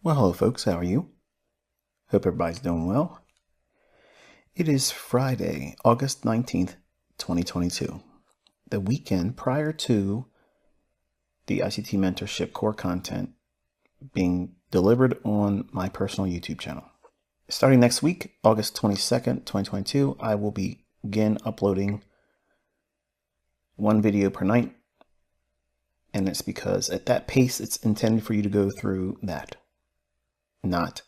Well, hello folks, how are you? Hope everybody's doing well. It is Friday, August 19th, 2022, the weekend prior to the ICT mentorship core content being delivered on my personal YouTube channel. Starting next week, August 22nd, 2022, I will begin uploading one video per night. And it's because at that pace, it's intended for you to go through that. Not,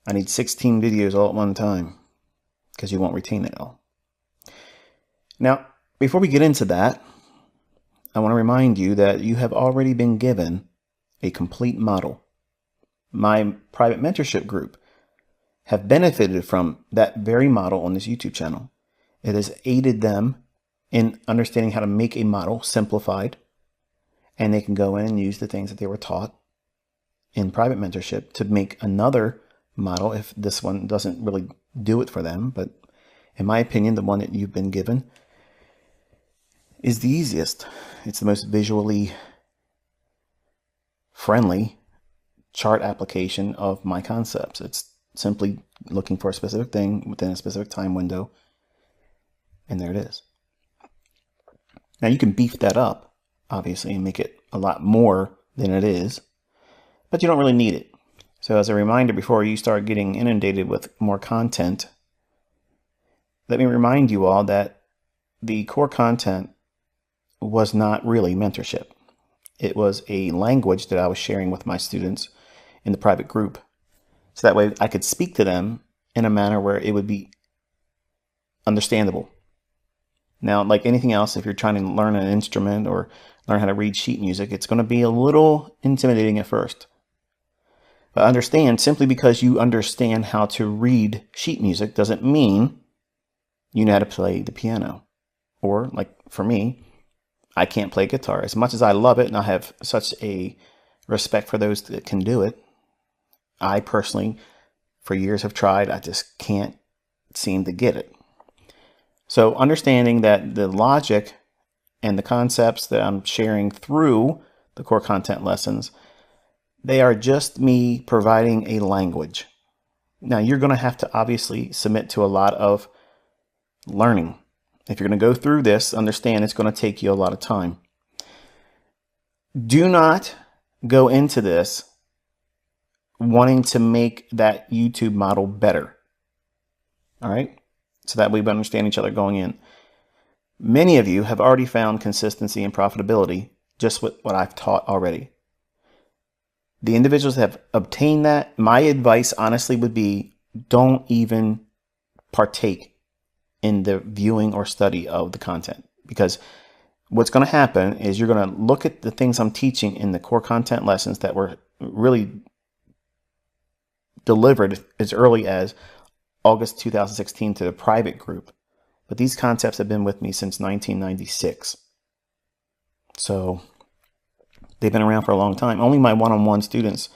I need 16 videos all at one time, because you won't retain it all. Now, before we get into that, I want to remind you that you have already been given a complete model. My private mentorship group have benefited from that very model on this YouTube channel. It has aided them in understanding how to make a model simplified, and they can go in and use the things that they were taught in private mentorship to make another model if this one doesn't really do it for them. But in my opinion, the one that you've been given is the easiest. It's the most visually friendly chart application of my concepts. It's simply looking for a specific thing within a specific time window, and there it is. Now you can beef that up, obviously, and make it a lot more than it is, but you don't really need it. So as a reminder, before you start getting inundated with more content, let me remind you all that the core content was not really mentorship. It was a language that I was sharing with my students in the private group. So that way I could speak to them in a manner where it would be understandable. Now, like anything else, if you're trying to learn an instrument or learn how to read sheet music, it's going to be a little intimidating at first. But understand, simply because you understand how to read sheet music doesn't mean you know how to play the piano. Or, like for me, I can't play guitar. As much as I love it and I have such a respect for those that can do it, I personally, for years have tried, I just can't seem to get it. So understanding that the logic and the concepts that I'm sharing through the core content lessons, they are just me providing a language. Now you're going to have to obviously submit to a lot of learning. If you're going to go through this, understand it's going to take you a lot of time. Do not go into this wanting to make that YouTube model better. All right? So that we understand each other going in. Many of you have already found consistency and profitability just with what I've taught already. The individuals that have obtained that, my advice honestly would be don't even partake in the viewing or study of the content, because what's going to happen is you're going to look at the things I'm teaching in the core content lessons that were really delivered as early as August 2016 to the private group. But these concepts have been with me since 1996. So they've been around for a long time. Only my one-on-one students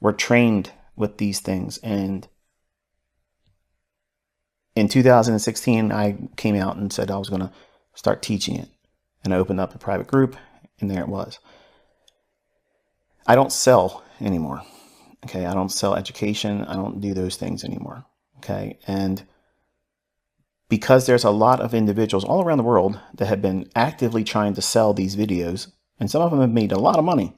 were trained with these things. And in 2016, I came out and said I was going to start teaching it. And I opened up a private group, and there it was. I don't sell anymore. Okay, I don't sell education. I don't do those things anymore. Okay, and because there's a lot of individuals all around the world that have been actively trying to sell these videos, and some of them have made a lot of money,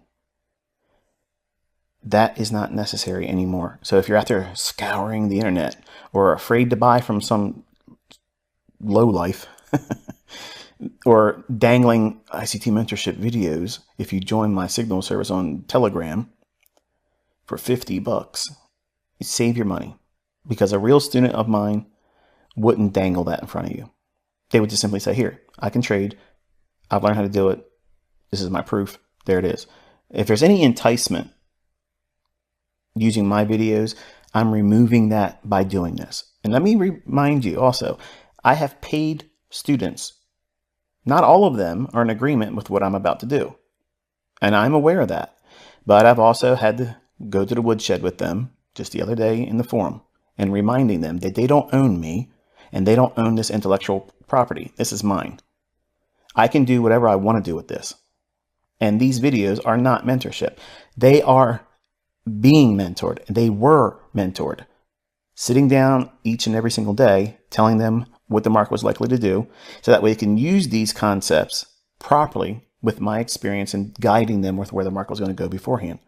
that is not necessary anymore. So if you're out there scouring the internet or afraid to buy from some lowlife or dangling ICT mentorship videos, if you join my signal service on Telegram for $50, you save your money, because a real student of mine wouldn't dangle that in front of you. They would just simply say, here, I can trade. I've learned how to do it. This is my proof. There it is. If there's any enticement using my videos, I'm removing that by doing this. And let me remind you also, I have paid students. Not all of them are in agreement with what I'm about to do. And I'm aware of that. But I've also had to go to the woodshed with them just the other day in the forum and reminding them that they don't own me and they don't own this intellectual property. This is mine. I can do whatever I want to do with this. And these videos are not mentorship. They are being mentored. They were mentored, sitting down each and every single day, telling them what the market was likely to do, so that way they can use these concepts properly with my experience and guiding them with where the market was going to go beforehand.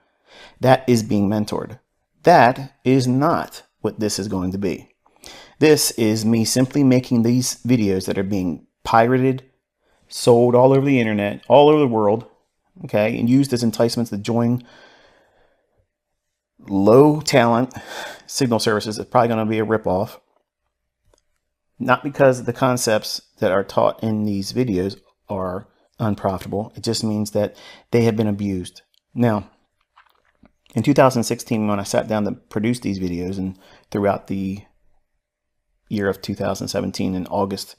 That is being mentored. That is not what this is going to be. This is me simply making these videos that are being pirated, sold all over the internet, all over the world, okay, and used as enticements to join low talent signal services. It's probably going to be a ripoff. Not because the concepts that are taught in these videos are unprofitable. It just means that they have been abused. Now, in 2016, when I sat down to produce these videos, and throughout the year of 2017 in August,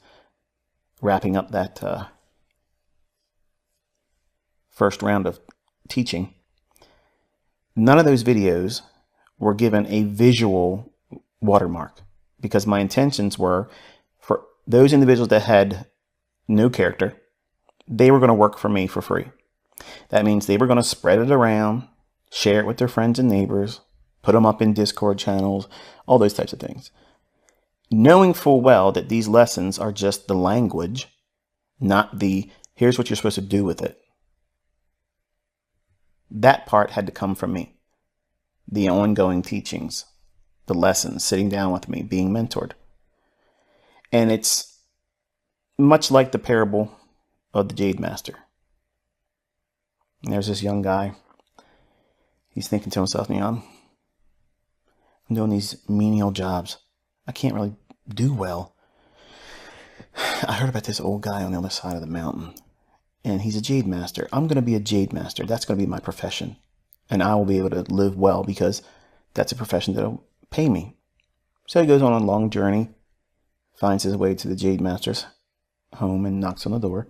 wrapping up that first round of teaching, none of those videos were given a visual watermark, because my intentions were for those individuals that had no character, they were going to work for me for free. That means they were going to spread it around, share it with their friends and neighbors, put them up in Discord channels, all those types of things. Knowing full well that these lessons are just the language, not the here's what you're supposed to do with it. That part had to come from me. The ongoing teachings, the lessons, sitting down with me, being mentored. And it's much like the parable of the Jade Master. And there's this young guy. He's thinking to himself, I'm doing these menial jobs. I can't really do well. I heard about this old guy on the other side of the mountain, and he's a Jade Master. I'm going to be a Jade Master. That's going to be my profession. And I will be able to live well because that's a profession that will pay me. So he goes on a long journey, finds his way to the Jade Master's home and knocks on the door.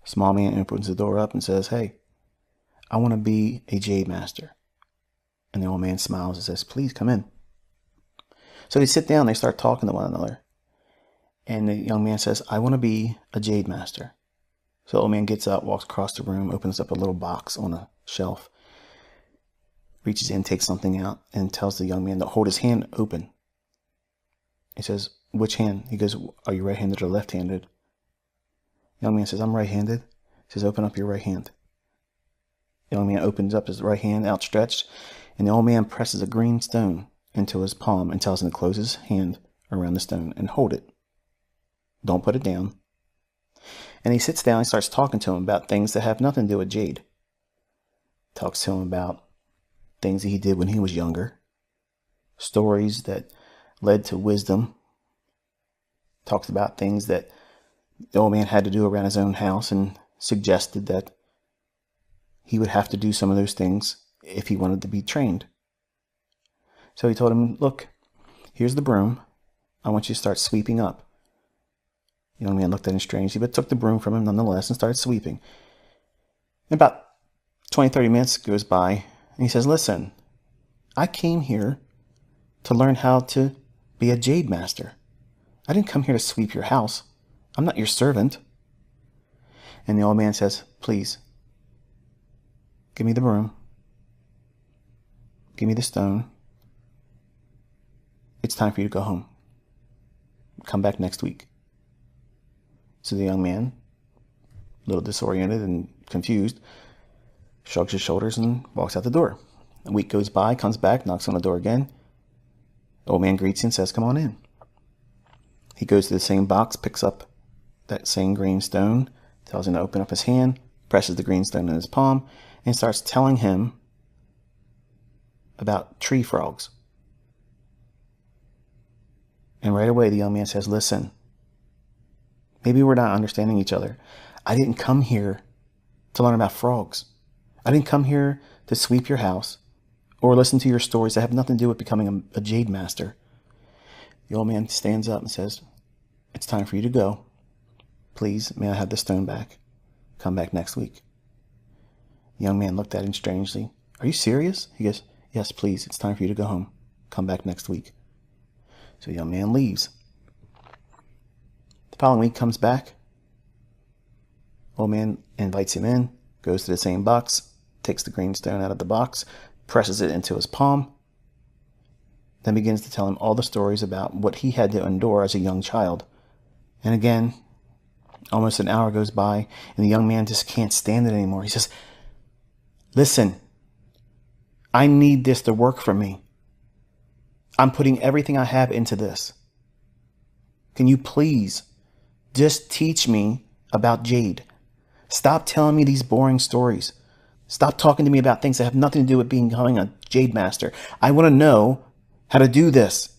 Small man opens the door up and says, "Hey, I want to be a Jade Master." And the old man smiles and says, "Please come in." So they sit down, they start talking to one another. And the young man says, "I want to be a Jade Master." So the old man gets up, walks across the room, opens up a little box on a shelf, reaches in, takes something out, and tells the young man to hold his hand open. He says, "Which hand?" He goes, "Are you right-handed or left-handed?" The young man says, "I'm right-handed." He says, "Open up your right hand." The young man opens up his right hand outstretched, and the old man presses a green stone into his palm and tells him to close his hand around the stone and hold it. Don't put it down. And he sits down and starts talking to him about things that have nothing to do with jade. Talks to him about things that he did when he was younger, stories that led to wisdom. Talks about things that the old man had to do around his own house and suggested that he would have to do some of those things if he wanted to be trained. So he told him, "Look, here's the broom. I want you to start sweeping up." The young man looked at him strangely, but took the broom from him nonetheless and started sweeping. And about 20, 30 minutes goes by, and he says, "Listen, I came here to learn how to be a Jade Master. I didn't come here to sweep your house. I'm not your servant." And the old man says, "Please, give me the broom. Give me the stone. It's time for you to go home. Come back next week." So the young man, a little disoriented and confused, shrugs his shoulders and walks out the door. A week goes by, comes back, knocks on the door again. The old man greets him and says, "Come on in." He goes to the same box, picks up that same green stone, tells him to open up his hand, presses the green stone in his palm, and starts telling him about tree frogs. And right away the young man says, "Listen, maybe we're not understanding each other. I didn't come here to learn about frogs. I didn't come here to sweep your house or listen to your stories that have nothing to do with becoming a Jade Master." The old man stands up and says, "It's time for you to go. Please, may I have the stone back? Come back next week." The young man looked at him strangely. "Are you serious?" He goes, "Yes, please. It's time for you to go home. Come back next week." So the young man leaves. The following week comes back. Old man invites him in, goes to the same box, takes the green stone out of the box, presses it into his palm, then begins to tell him all the stories about what he had to endure as a young child. And again, almost an hour goes by, and the young man just can't stand it anymore. He says, listen, I need this to work for me. I'm putting everything I have into this. Can you please just teach me about jade? Stop telling me these boring stories. Stop talking to me about things that have nothing to do with becoming a jade master. I want to know how to do this.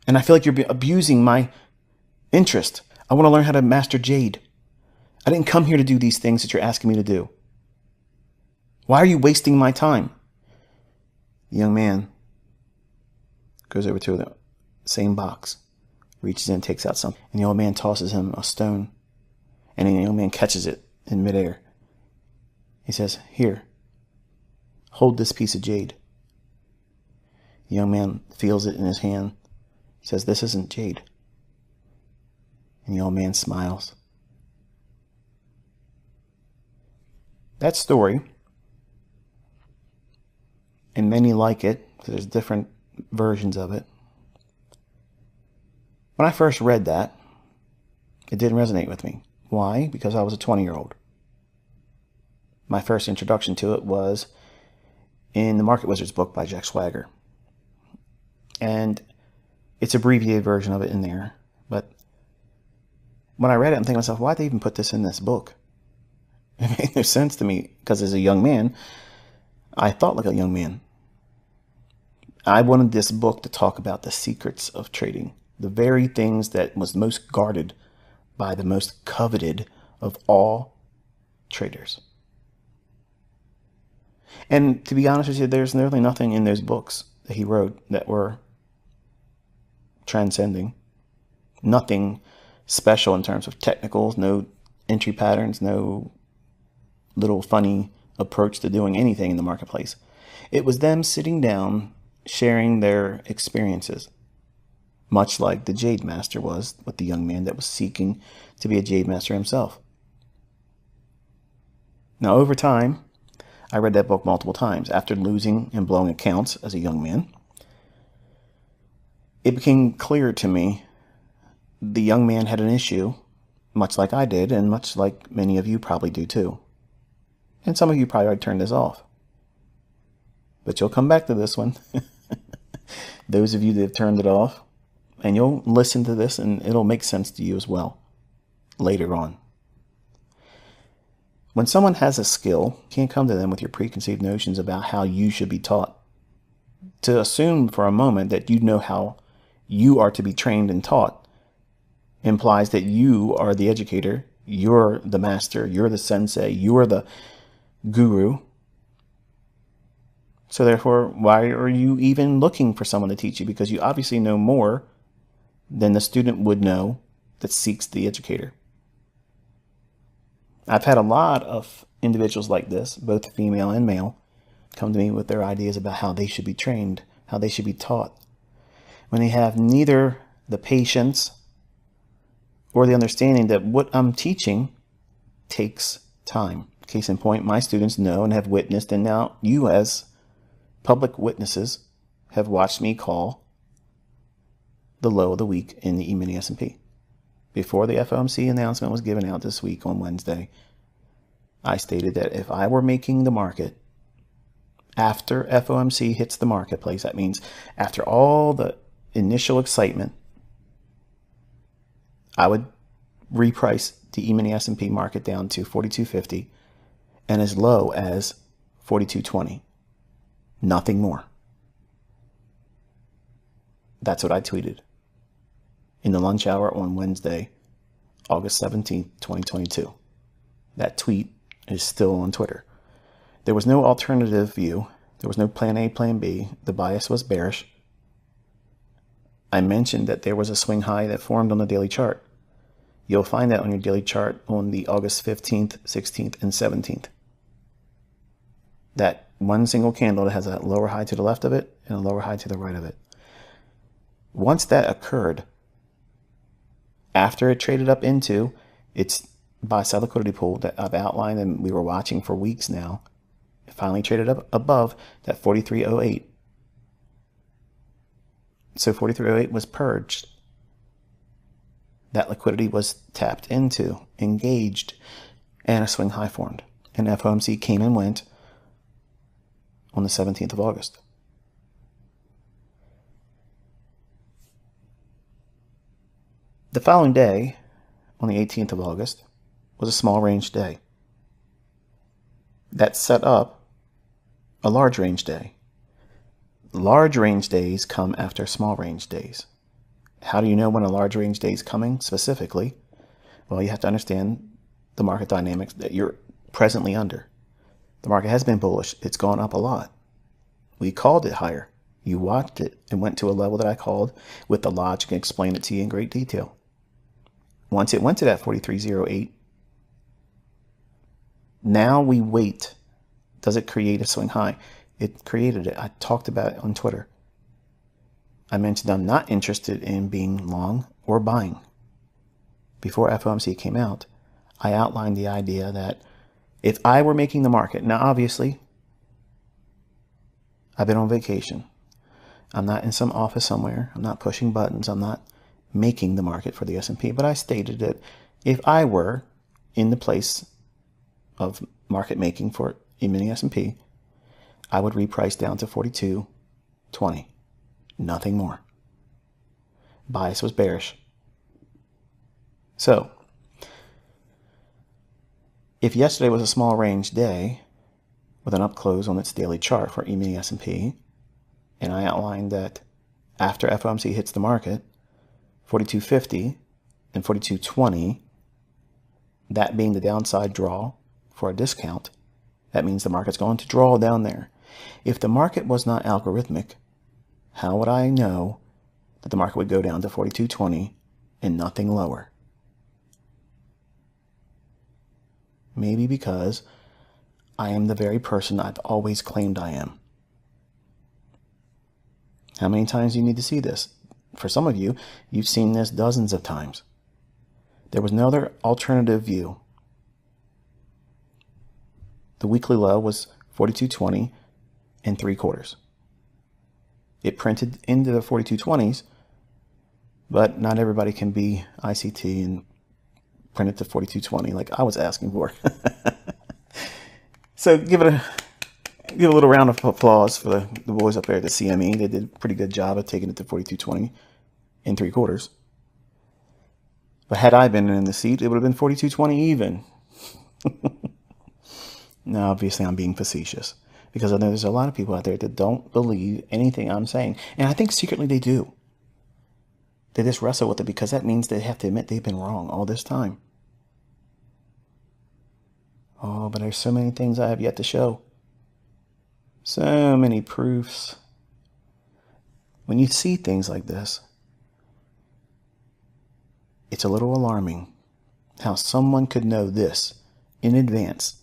And I feel like you're abusing my interest. I want to learn how to master jade. I didn't come here to do these things that you're asking me to do. Why are you wasting my time? The young man goes over to the same box, reaches in, takes out something, and the old man tosses him a stone, and the young man catches it in midair. He says, here, hold this piece of jade. The young man feels it in his hand. He says, this isn't jade. And the old man smiles. That story, and many like it, there's different versions of it. When I first read that, it didn't resonate with me. Why? Because I was a 20-year-old. My first introduction to it was in the Market Wizards book by Jack Swagger. And it's an abbreviated version of it in there. But when I read it, I'm thinking to myself, why'd they even put this in this book? It made no sense to me, because as a young man, I thought like a young man. I wanted this book to talk about the secrets of trading, the very things that was most guarded by the most coveted of all traders. And to be honest with you, there's nearly nothing in those books that he wrote that were transcending. Nothing special in terms of technicals, no entry patterns, no little funny approach to doing anything in the marketplace. It was them sitting down, sharing their experiences, much like the Jade Master was with the young man that was seeking to be a Jade Master himself. Now, over time, I read that book multiple times. After losing and blowing accounts as a young man, it became clear to me the young man had an issue, much like I did, and much like many of you probably do too. And some of you probably already turned this off. But you'll come back to this one. Those of you that have turned it off, and you'll listen to this and it'll make sense to you as well later on. When someone has a skill, you can't come to them with your preconceived notions about how you should be taught. To assume for a moment that you know how you are to be trained and taught implies that you are the educator, you're the master, you're the sensei, you're the guru. So therefore, why are you even looking for someone to teach you? Because you obviously know more than the student would know that seeks the educator. I've had a lot of individuals like this, both female and male, come to me with their ideas about how they should be trained, how they should be taught, when they have neither the patience or the understanding that what I'm teaching takes time. Case in point, my students know and have witnessed, and now you as public witnesses have watched me call the low of the week in the E-mini S&P. Before the FOMC announcement was given out this week on Wednesday, I stated that if I were making the market after FOMC hits the marketplace, that means after all the initial excitement, I would reprice the E-mini S&P market down to 42.50 and as low as 42.20. Nothing more. That's what I tweeted in the lunch hour on Wednesday, August 17th, 2022. That tweet is still on Twitter. There was no alternative view. There was no plan A, plan B. The bias was bearish. I mentioned that there was a swing high that formed on the daily chart. You'll find that on your daily chart on the August 15th, 16th, and 17th. That one single candle that has a lower high to the left of it and a lower high to the right of it. Once that occurred, after it traded up into its buy-side liquidity pool that I've outlined and we were watching for weeks now, finally traded up above that 43.08. So 43.08 was purged. That liquidity was tapped into, engaged, and a swing high formed. And FOMC came and went on the 17th of August. The following day, on the 18th of August, was a small range day. That set up a large range day. Large range days come after small range days. How do you know when a large range day is coming specifically? Well, you have to understand the market dynamics that you're presently under. The market has been bullish. It's gone up a lot. We called it higher. You watched it and went to a level that I called with the logic and explained it to you in great detail. Once it went to that 43.08, now we wait. Does it create a swing high? It created it. I talked about it on Twitter. I mentioned I'm not interested in being long or buying. Before FOMC came out, I outlined the idea that if I were making the market, now obviously, I've been on vacation. I'm not in some office somewhere. I'm not pushing buttons. I'm not making the market for the S&P. But I stated that if I were in the place of market making for a mini S&P, I would reprice down to 42.20. Nothing more. Bias was bearish. So, if yesterday was a small range day with an up close on its daily chart for E-mini S&P, and I outlined that after FOMC hits the market, 42.50 and 42.20, that being the downside draw for a discount, that means the market's going to draw down there. If the market was not algorithmic, how would I know that the market would go down to 42.20 and nothing lower? Maybe because I am the very person I've always claimed I am. How many times do you need to see this? For some of you, you've seen this dozens of times. There was no other alternative view. The weekly low was 42.20 and 3/4. It printed into the 42.20s, but not everybody can be ICT and print it to 42.20 like I was asking for. So give a little round of applause for the boys up there at the CME. They did a pretty good job of taking it to 42.20 and 3/4. But had I been in the seat, it would have been 42.20 even. Now, obviously, I'm being facetious because I know there's a lot of people out there that don't believe anything I'm saying. And I think secretly they do. They just wrestle with it because that means they have to admit they've been wrong all this time. Oh, but there's so many things I have yet to show. So many proofs. When you see things like this, it's a little alarming how someone could know this in advance.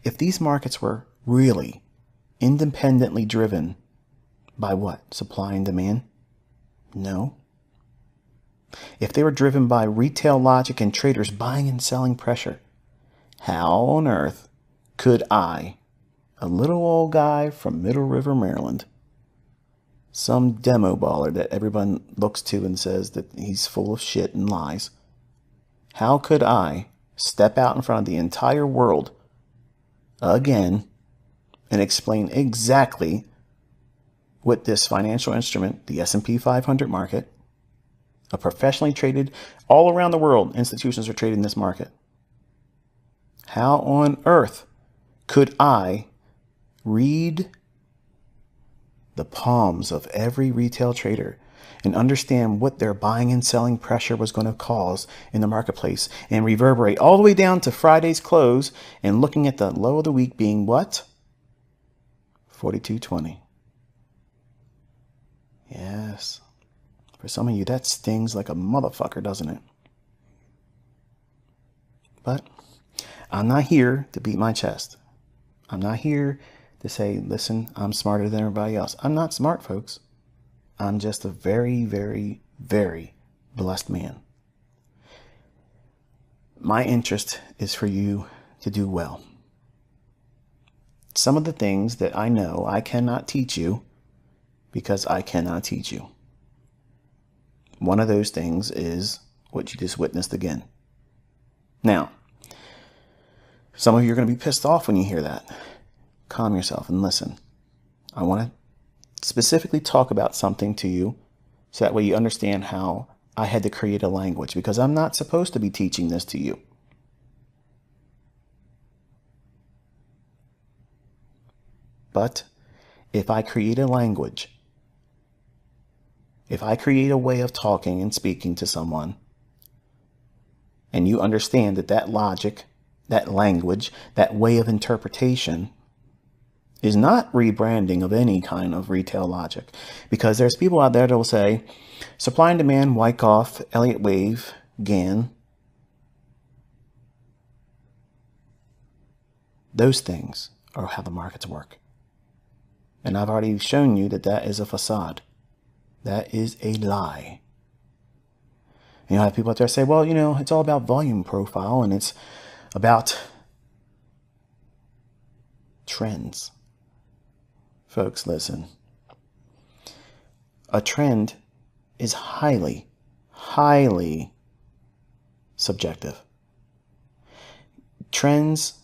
If these markets were really independently driven by what? Supply and demand? No. If they were driven by retail logic and traders buying and selling pressure, how on earth could I, a little old guy from Middle River, Maryland, some demo baller that everyone looks to and says that he's full of shit and lies, how could I step out in front of the entire world again and explain exactly what this financial instrument, the S&P 500 market, a professionally traded, all around the world, institutions are trading this market. How on earth could I read the palms of every retail trader and understand what their buying and selling pressure was going to cause in the marketplace and reverberate all the way down to Friday's close and looking at the low of the week being what? 42.20. Yes. For some of you, that stings like a motherfucker, doesn't it? But I'm not here to beat my chest. I'm not here to say, listen, I'm smarter than everybody else. I'm not smart, folks. I'm just a very, very, very blessed man. My interest is for you to do well. some of the things that I know I cannot teach you because I cannot teach you. One of those things is what you just witnessed again. Now, some of you are going to be pissed off when you hear that. Calm yourself and listen. I want to specifically talk about something to you so that way you understand how I had to create a language, because I'm not supposed to be teaching this to you. But if I create a language, if I create a way of talking and speaking to someone, and you understand that that logic, that language, that way of interpretation is not rebranding of any kind of retail logic. Because there's people out there that will say, supply and demand, Wyckoff, Elliott Wave, Gann. Those things are how the markets work. And I've already shown you that that is a facade. That is a lie. And you'll have people out there say, well, you know, it's all about volume profile and it's about trends. Folks, listen. A trend is highly, highly subjective. Trends,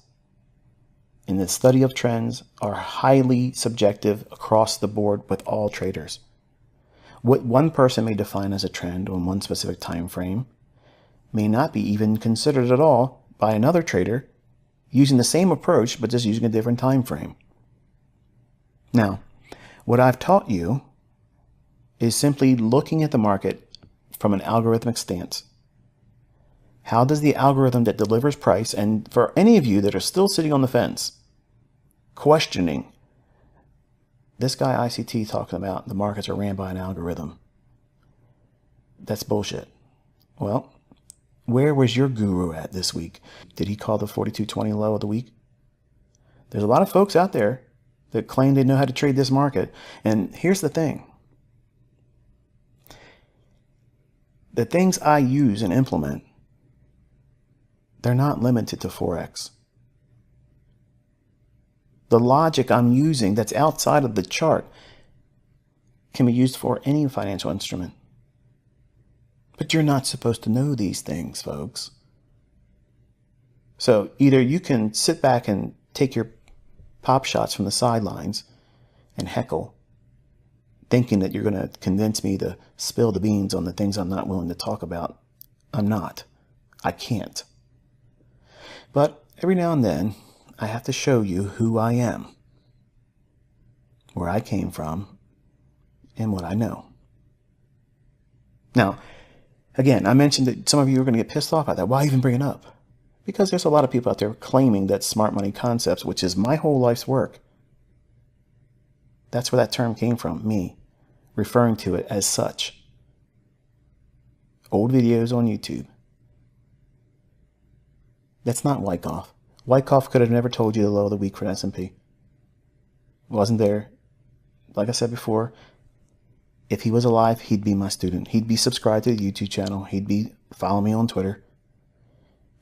in the study of trends, are highly subjective across the board with all traders. What one person may define as a trend on one specific time frame may not be even considered at all by another trader using the same approach but just using a different time frame. Now, what I've taught you is simply looking at the market from an algorithmic stance. How does the algorithm that delivers price, and for any of you that are still sitting on the fence, questioning, this guy ICT talking about the markets are ran by an algorithm. That's bullshit. Well, where was your guru at this week? Did he call the 42.20 low of the week? There's a lot of folks out there that claim they know how to trade this market. And here's the thing. The things I use and implement, they're not limited to Forex. The logic I'm using that's outside of the chart can be used for any financial instrument. But you're not supposed to know these things, folks. So either you can sit back and take your pop shots from the sidelines and heckle, thinking that you're going to convince me to spill the beans on the things I'm not willing to talk about. I'm not. I can't. But every now and then, I have to show you who I am, where I came from, and what I know. Now, again, I mentioned that some of you are going to get pissed off at that. Why even bring it up? Because there's a lot of people out there claiming that smart money concepts, which is my whole life's work, that's where that term came from, me, referring to it as such. Old videos on YouTube. That's not Wyckoff. Wyckoff could have never told you the low of the week for an S&P. Wasn't there. Like I said before, if he was alive, he'd be my student. He'd be subscribed to the YouTube channel. He'd be following me on Twitter.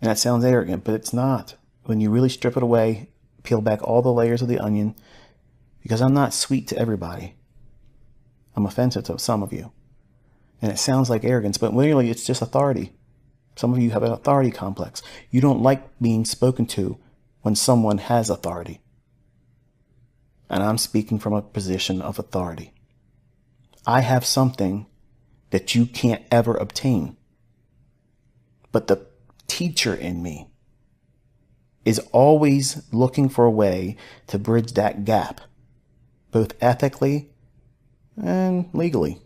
And that sounds arrogant, but it's not. When you really strip it away, peel back all the layers of the onion, because I'm not sweet to everybody. I'm offensive to some of you. And it sounds like arrogance, but literally it's just authority. Some of you have an authority complex. You don't like being spoken to when someone has authority. And I'm speaking from a position of authority. I have something that you can't ever obtain. But the teacher in me is always looking for a way to bridge that gap, both ethically and legally.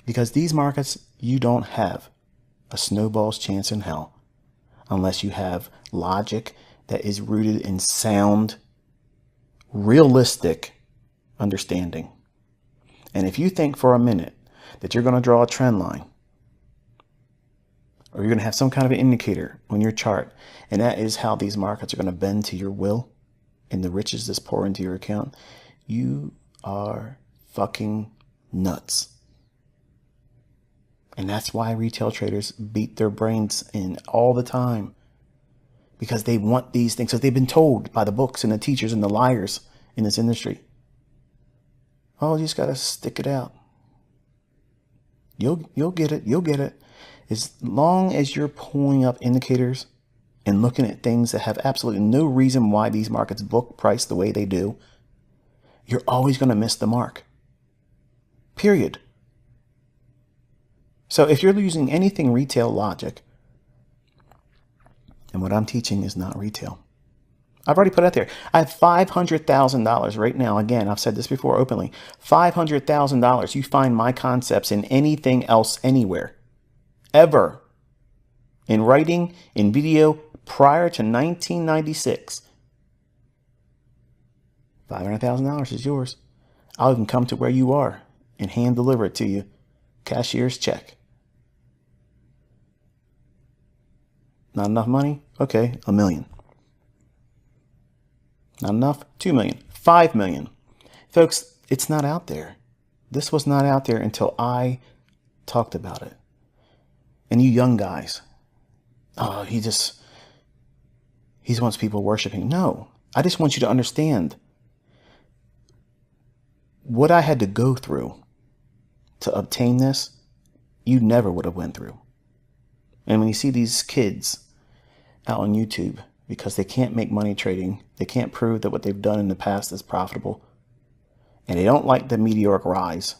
Because these markets, you don't have a snowball's chance in hell unless you have logic that is rooted in sound, realistic understanding. And if you think for a minute that you're going to draw a trend line, or you're going to have some kind of an indicator on your chart, and that is how these markets are going to bend to your will and the riches that's pour into your account, you are fucking nuts. And that's why retail traders beat their brains in all the time. because they want these things. So they've been told by the books and the teachers and the liars in this industry. Oh, you just got to stick it out. You'll get it. You'll get it. As long as you're pulling up indicators and looking at things that have absolutely no reason why these markets book price the way they do, you're always going to miss the mark. Period. So if you're using anything retail logic, and what I'm teaching is not retail. I've already put it out there. I have $500,000 right now. Again, I've said this before openly. $500,000. You find my concepts in anything else anywhere. Ever. In writing, in video, prior to 1996. $500,000 is yours. I'll even come to where you are and hand deliver it to you. Cashier's check. Not enough money? Okay, $1 million. Not enough? $2 million. $5 million. Folks, it's not out there. This was not out there until I talked about it. And you young guys, oh, he wants people worshiping. No, I just want you to understand what I had to go through to obtain this. You never would have went through. And when you see these kids out on YouTube, because they can't make money trading, they can't prove that what they've done in the past is profitable, and they don't like the meteoric rise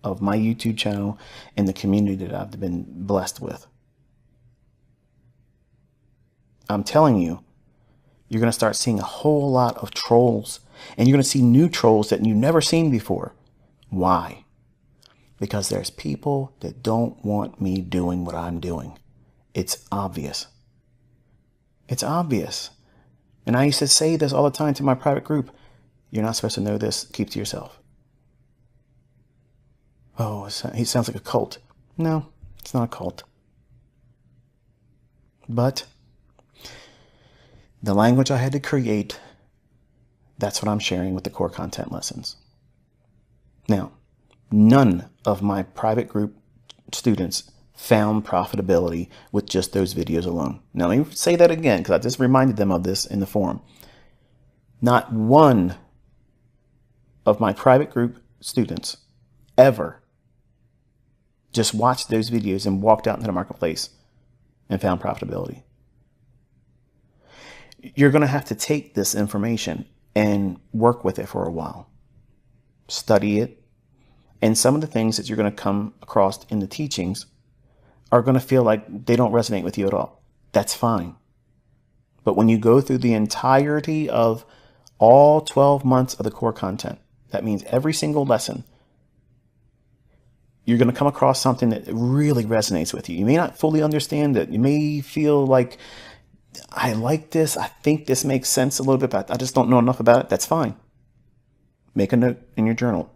of my YouTube channel and the community that I've been blessed with. I'm telling you, you're going to start seeing a whole lot of trolls, and you're going to see new trolls that you've never seen before. Why? Because there's people that don't want me doing what I'm doing. It's obvious. It's obvious. And I used to say this all the time to my private group. You're not supposed to know this. Keep to yourself. Oh, he sounds like a cult. No, it's not a cult. But the language I had to create, that's what I'm sharing with the core content lessons. Now, none of my private group students found profitability with just those videos alone. Now, let me say that again, because I just reminded them of this in the forum. Not one of my private group students ever just watched those videos and walked out into the marketplace and found profitability. You're going to have to take this information and work with it for a while. Study it. And some of the things that you're going to come across in the teachings are going to feel like they don't resonate with you at all. That's fine. But when you go through the entirety of all 12 months of the core content, that means every single lesson, you're going to come across something that really resonates with you. You may not fully understand it. You may feel like, I like this. I think this makes sense a little bit, but I just don't know enough about it. That's fine. Make a note in your journal.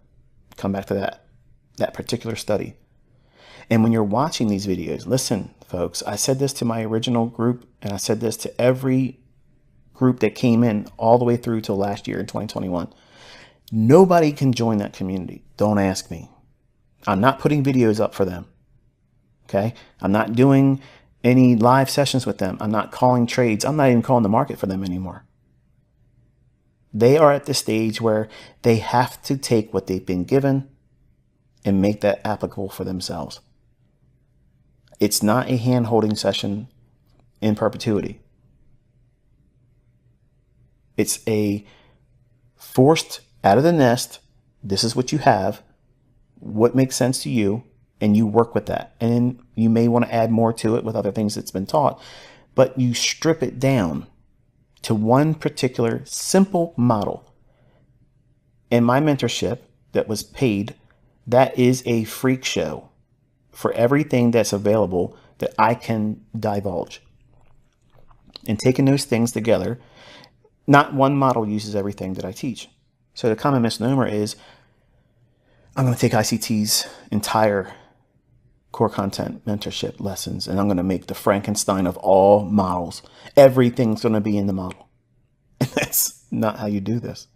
Come back to that particular study. And when you're watching these videos, listen, folks, I said this to my original group, and I said this to every group that came in all the way through till last year in 2021. Nobody can join that community. Don't ask me. I'm not putting videos up for them. Okay? I'm not doing any live sessions with them. I'm not calling trades. I'm not even calling the market for them anymore. They are at the stage where they have to take what they've been given and make that applicable for themselves. It's not a hand-holding session in perpetuity. It's a forced out of the nest. This is what you have. What makes sense to you? And you work with that. And then you may want to add more to it with other things that's been taught. But you strip it down to one particular simple model. In my mentorship that was paid, that is a freak show for everything that's available that I can divulge. And taking those things together, not one model uses everything that I teach. So the common misnomer is, I'm going to take ICT's entire core content mentorship lessons, and I'm going to make the Frankenstein of all models. Everything's going to be in the model. And that's not how you do this.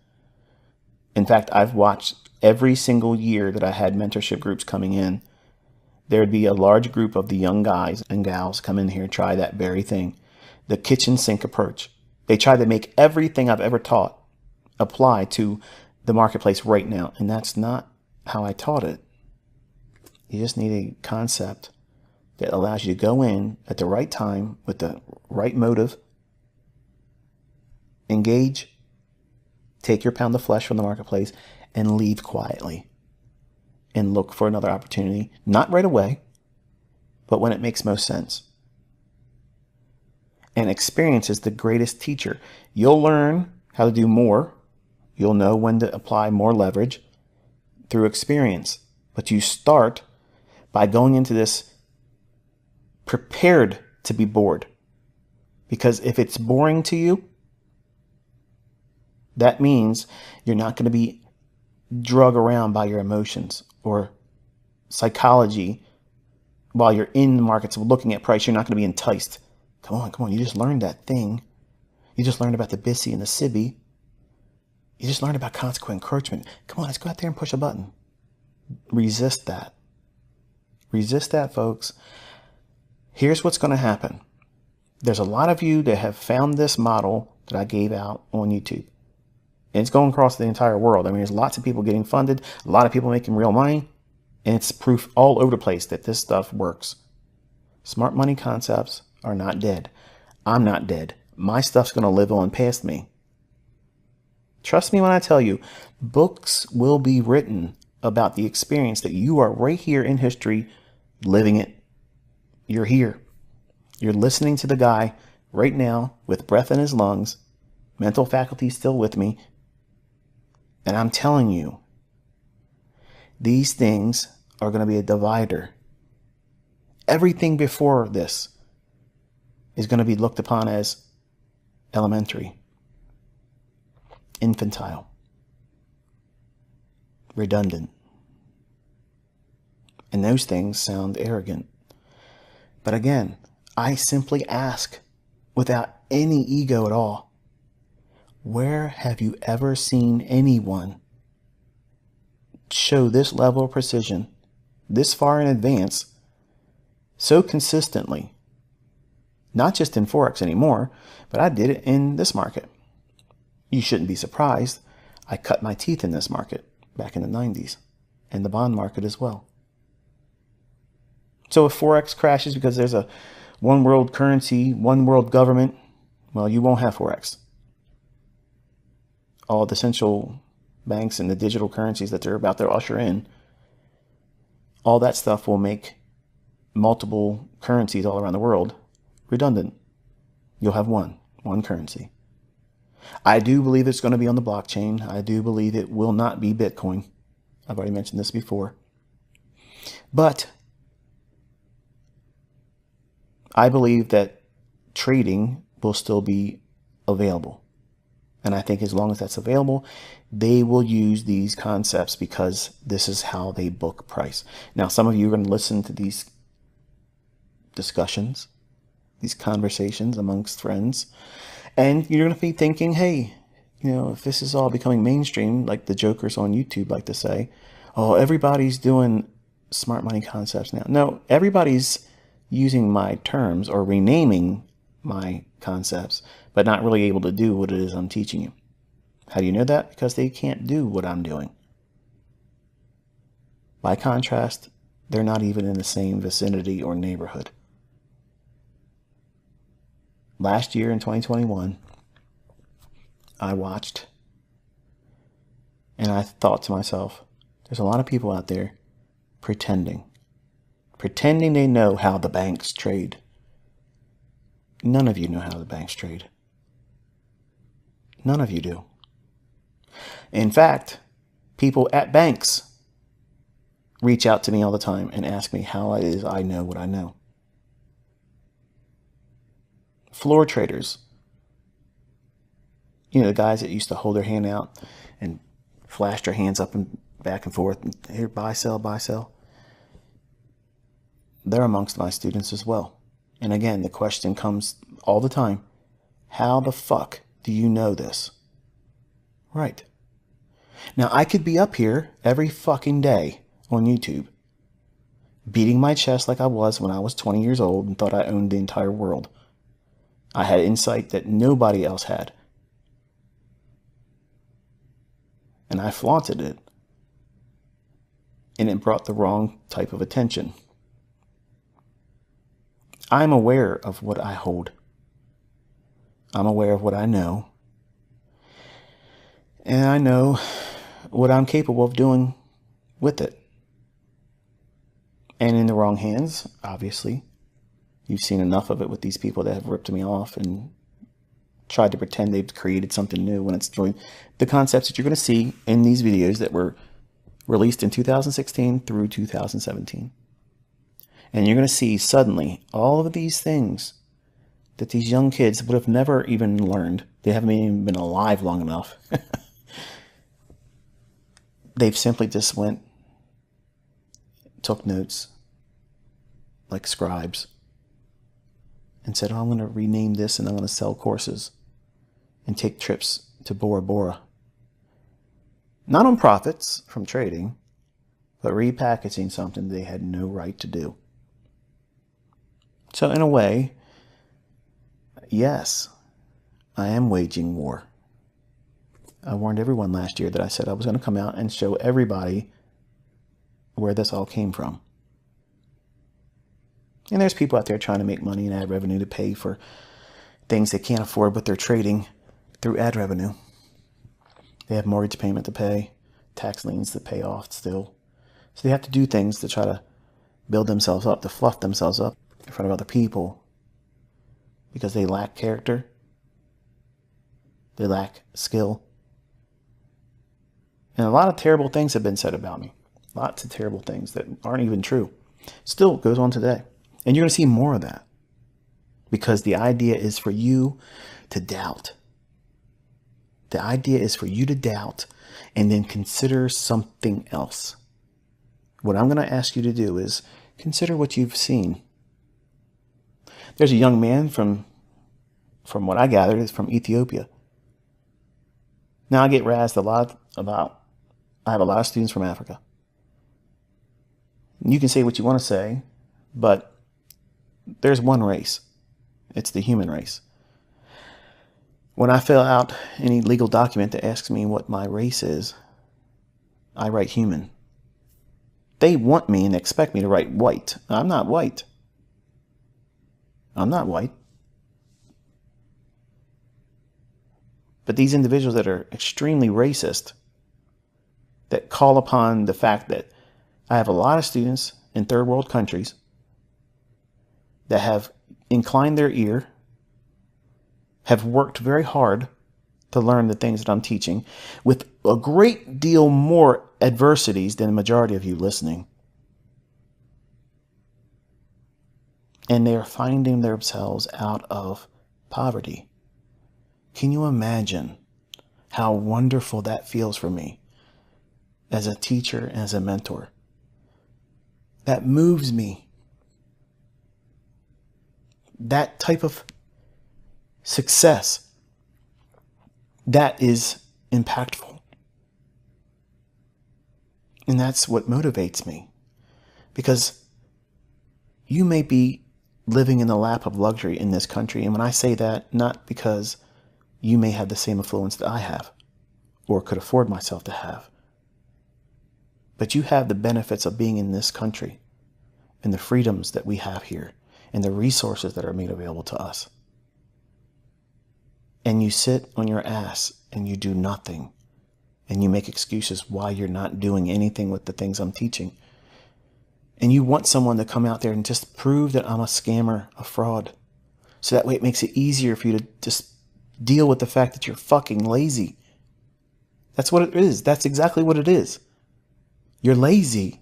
In fact, I've watched every single year that I had mentorship groups coming in, there would be a large group of the young guys and gals come in here and try that very thing. the kitchen sink approach. They try to make everything I've ever taught apply to the marketplace right now. And that's not how I taught it. You just need a concept that allows you to go in at the right time with the right motive, engage, take your pound of flesh from the marketplace, and leave quietly and look for another opportunity. Not right away, but when it makes most sense. And experience is the greatest teacher. You'll learn how to do more. You'll know when to apply more leverage through experience. But you start by going into this prepared to be bored. Because if it's boring to you, that means you're not going to be drug around by your emotions or psychology while you're in the markets looking at price. You're not going to be enticed. Come on. You just learned that thing. You just learned about the BISI and the SIBI. You just learned about consequent encroachment. Come on, let's go out there and push a button. Resist that. Resist that, folks. Here's what's going to happen. There's a lot of you that have found this model that I gave out on YouTube. And it's going across the entire world. I mean, there's lots of people getting funded, a lot of people making real money, and it's proof all over the place that this stuff works. Smart money concepts are not dead. I'm not dead. My stuff's going to live on past me. Trust me when I tell you, books will be written about the experience that you are right here in history living it. You're here. You're listening to the guy right now with breath in his lungs, mental faculty still with me. And I'm telling you, these things are going to be a divider. Everything before this is going to be looked upon as elementary, infantile, redundant. And those things sound arrogant. But again, I simply ask without any ego at all, where have you ever seen anyone show this level of precision, this far in advance, so consistently? Not just in Forex anymore, but I did it in this market. You shouldn't be surprised. I cut my teeth in this market back in the 90s, and the bond market as well. So if Forex crashes because there's a one world currency, one world government, well, you won't have Forex. All the central banks and the digital currencies that they're about to usher in, all that stuff will make multiple currencies all around the world redundant. You'll have one currency. I do believe it's going to be on the blockchain. I do believe it will not be Bitcoin. I've already mentioned this before. But I believe that trading will still be available. And I think as long as that's available, they will use these concepts because this is how they book price. Now, some of you are going to listen to these discussions, these conversations amongst friends, and you're going to be thinking, hey, if this is all becoming mainstream, like the jokers on YouTube like to say, oh, everybody's doing smart money concepts now. No, everybody's using my terms or renaming my concepts, but not really able to do what it is I'm teaching you. How do you know that? Because they can't do what I'm doing. By contrast, they're not even in the same vicinity or neighborhood. Last year in 2021, I watched and I thought to myself, there's a lot of people out there pretending they know how the banks trade. None of you know how the banks trade. None of you do. In fact, people at banks reach out to me all the time and ask me how it is I know what I know. Floor traders, the guys that used to hold their hand out and flash their hands up and back and forth, and here, buy, sell, buy, sell. They're amongst my students as well. And again, the question comes all the time, how the fuck do you know this? Right. Now, I could be up here every fucking day on YouTube, beating my chest like I was when I was 20 years old and thought I owned the entire world. I had insight that nobody else had. And I flaunted it. And it brought the wrong type of attention. I'm aware of what I hold. I'm aware of what I know. And I know what I'm capable of doing with it. And in the wrong hands, obviously. You've seen enough of it with these people that have ripped me off and tried to pretend they've created something new when it's the concepts that you're going to see in these videos that were released in 2016 through 2017. And you're going to see suddenly all of these things that these young kids would have never even learned. They haven't even been alive long enough. They've simply just took notes like scribes and said, oh, I'm going to rename this and I'm going to sell courses and take trips to Bora Bora. Not on profits from trading, but repackaging something they had no right to do. So in a way, yes, I am waging war. I warned everyone last year that I said I was going to come out and show everybody where this all came from. And there's people out there trying to make money and ad revenue to pay for things they can't afford, but they're trading through ad revenue. They have mortgage payment to pay, tax liens to pay off still. So they have to do things to try to build themselves up, to fluff themselves up in front of other people because they lack character. They lack skill. And a lot of terrible things have been said about me. Lots of terrible things that aren't even true. Still goes on today. And you're going to see more of that. Because the idea is for you to doubt. The idea is for you to doubt and then consider something else. What I'm going to ask you to do is consider what you've seen. There's a young man from what I gathered is from Ethiopia. Now I get razzed a lot about, I have a lot of students from Africa. You can say what you want to say, but there's one race. It's the human race. When I fill out any legal document that asks me what my race is, I write human. They want me and expect me to write white. I'm not white. I'm not white. But these individuals that are extremely racist, that call upon the fact that I have a lot of students in third world countries that have inclined their ear, have worked very hard to learn the things that I'm teaching with a great deal more adversities than the majority of you listening. And they are finding themselves out of poverty. Can you imagine how wonderful that feels for me as a teacher and as a mentor? That moves me. That type of success, that is impactful. And that's what motivates me. Because you may be living in the lap of luxury in this country. And when I say that, not because you may have the same affluence that I have or could afford myself to have, but you have the benefits of being in this country and the freedoms that we have here and the resources that are made available to us. And you sit on your ass and you do nothing. And you make excuses why you're not doing anything with the things I'm teaching. And you want someone to come out there and just prove that I'm a scammer, a fraud. So that way it makes it easier for you to just deal with the fact that you're fucking lazy. That's what it is. That's exactly what it is. You're lazy.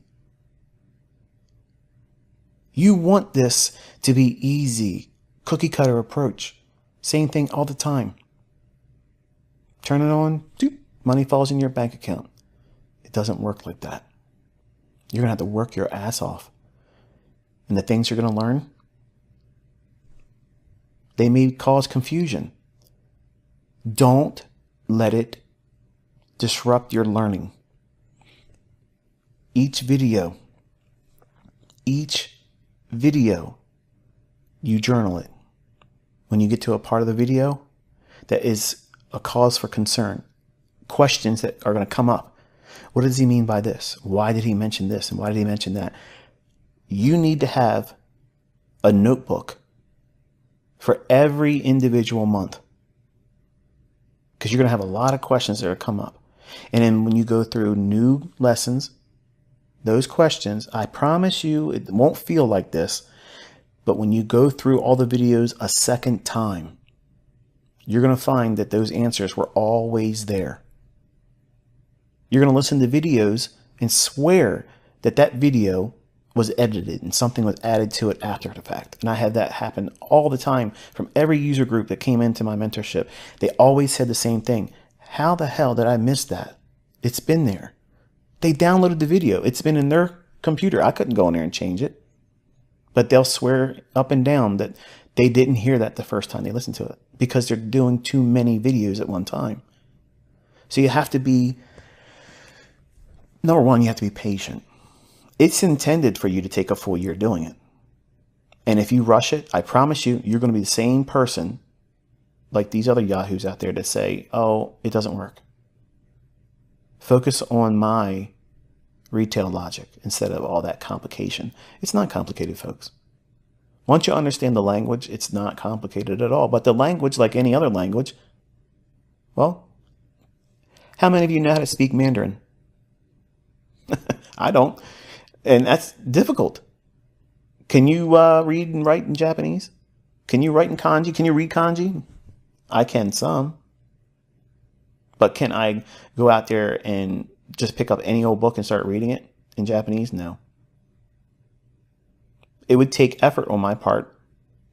You want this to be easy, cookie cutter approach. Same thing all the time. Turn it on, doop, money falls in your bank account. It doesn't work like that. You're going to have to work your ass off. And the things you're going to learn, they may cause confusion. Don't let it disrupt your learning. Each video, you journal it. when you get to a part of the video that is a cause for concern, questions that are going to come up. What does he mean by this? Why did he mention this? And why did he mention that? You need to have a notebook for every individual month, because you're going to have a lot of questions that are come up. And then when you go through new lessons, those questions, I promise you, it won't feel like this, but when you go through all the videos a second time, you're going to find that those answers were always there. You're going to listen to videos and swear that that video was edited and something was added to it after the fact. And I had that happen all the time from every user group that came into my mentorship. They always said the same thing. How the hell did I miss that? It's been there. They downloaded the video. It's been in their computer. I couldn't go in there and change it. But they'll swear up and down that they didn't hear that the first time they listened to it, because they're doing too many videos at one time. So you have to be, number one, you have to be patient. It's intended for you to take a full year doing it. And if you rush it, I promise you, you're going to be the same person like these other yahoos out there that say, oh, it doesn't work. Focus on my retail logic instead of all that complication. It's not complicated, folks. Once you understand the language, it's not complicated at all. But the language, like any other language, well, how many of you know how to speak Mandarin? I don't. And that's difficult. Can you read and write in Japanese? Can you write in kanji? Can you read kanji? I can some. But can I go out there and just pick up any old book and start reading it in Japanese? No. It would take effort on my part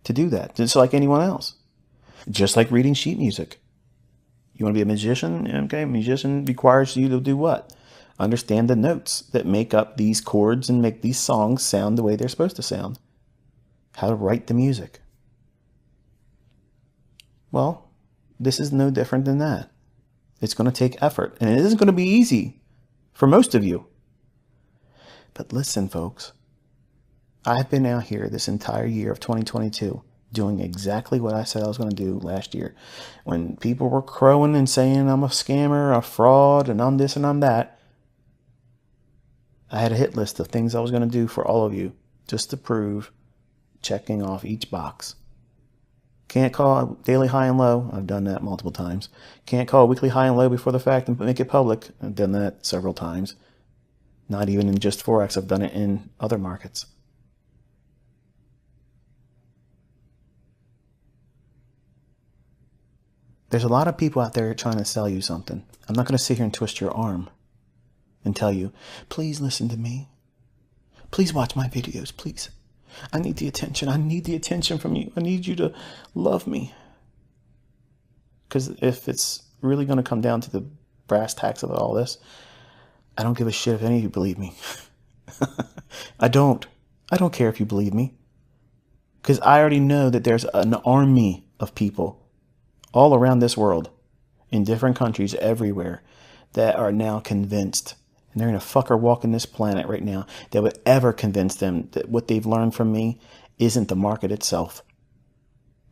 to do that, just like anyone else. Just like reading sheet music. You want to be a musician? Okay, a musician requires you to do what? Understand the notes that make up these chords and make these songs sound the way they're supposed to sound. How to write the music. Well, this is no different than that. It's going to take effort, and it isn't going to be easy for most of you. But listen, folks, I've been out here this entire year of 2022 doing exactly what I said I was going to do last year. When people were crowing and saying I'm a scammer, a fraud, and I'm this and I'm that, I had a hit list of things I was going to do for all of you just to prove checking off each box. Can't call daily high and low. I've done that multiple times. Can't call weekly high and low before the fact and make it public. I've done that several times. Not even in just Forex. I've done it in other markets. There's a lot of people out there trying to sell you something. I'm not going to sit here and twist your arm and tell you, please listen to me. Please watch my videos, please. I need the attention. I need the attention from you. I need you to love me. Because if it's really going to come down to the brass tacks of all this, I don't give a shit if any of you believe me. I don't care if you believe me. Because I already know that there's an army of people all around this world, in different countries everywhere, that are now convinced. And they're in a fucker walking this planet right now that would ever convince them that what they've learned from me isn't the market itself.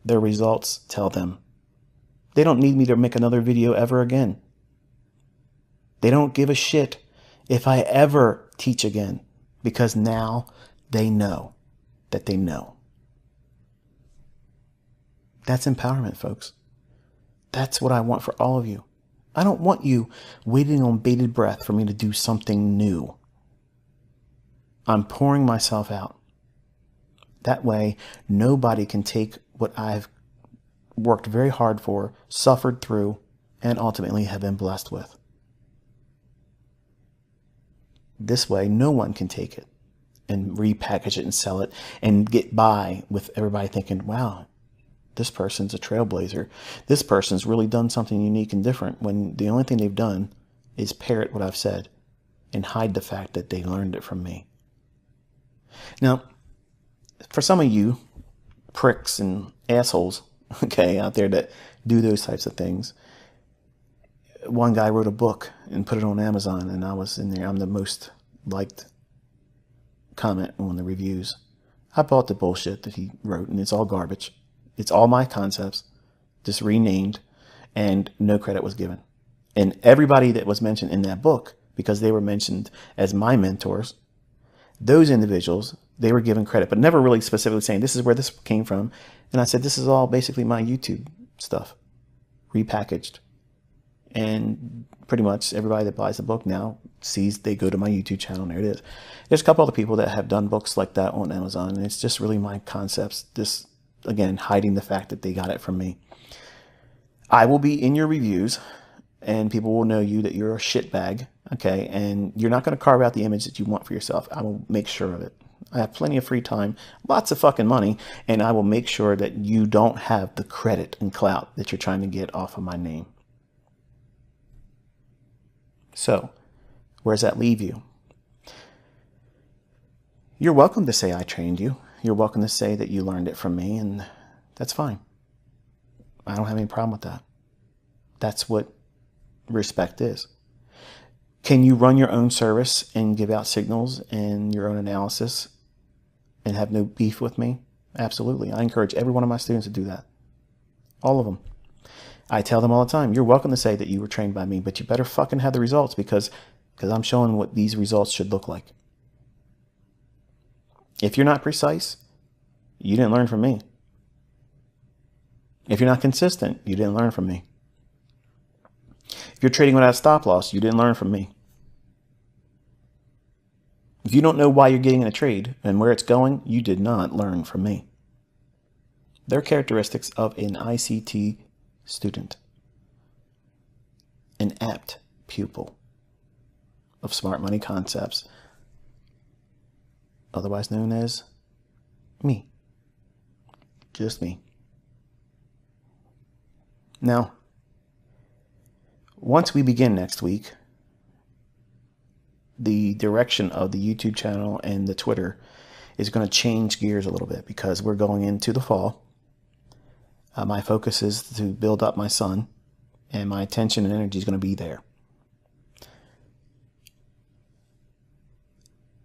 Their results tell them. They don't need me to make another video ever again. They don't give a shit if I ever teach again, because now they know that they know. That's empowerment, folks. That's what I want for all of you. I don't want you waiting on bated breath for me to do something new. I'm pouring myself out. That way, nobody can take what I've worked very hard for, suffered through, and ultimately have been blessed with. This way, no one can take it and repackage it and sell it and get by with everybody thinking, wow, this person's a trailblazer. This person's really done something unique and different, when the only thing they've done is parrot what I've said and hide the fact that they learned it from me. Now, for some of you pricks and assholes, okay, out there that do those types of things, one guy wrote a book and put it on Amazon, and I was in there. I'm the most liked comment on the reviews. I bought the bullshit that he wrote, and it's all garbage. It's all my concepts, just renamed, and no credit was given. And everybody that was mentioned in that book, because they were mentioned as my mentors, those individuals, they were given credit, but never really specifically saying this is where this came from. And I said, this is all basically my YouTube stuff, repackaged. And pretty much everybody that buys the book now sees, they go to my YouTube channel, and there it is. There's a couple other people that have done books like that on Amazon, and it's just really my concepts, just, again, hiding the fact that they got it from me. I will be in your reviews, and people will know you that you're a shitbag, okay? And you're not going to carve out the image that you want for yourself. I will make sure of it. I have plenty of free time, lots of fucking money, and I will make sure that you don't have the credit and clout that you're trying to get off of my name. So, where does that leave you? You're welcome to say I trained you. You're welcome to say that you learned it from me, and that's fine. I don't have any problem with that. That's what respect is. Can you run your own service and give out signals and your own analysis and have no beef with me? Absolutely. I encourage every one of my students to do that. All of them. I tell them all the time, you're welcome to say that you were trained by me, but you better fucking have the results, because I'm showing what these results should look like. If you're not precise, you didn't learn from me. If you're not consistent, you didn't learn from me. If you're trading without stop loss, you didn't learn from me. If you don't know why you're getting in a trade and where it's going, you did not learn from me. They're characteristics of an ICT student, an apt pupil of Smart Money Concepts, otherwise known as me. Just me. Now, once we begin next week, the direction of the YouTube channel and the Twitter is going to change gears a little bit, because we're going into the fall. My focus is to build up my son, and my attention and energy is going to be there.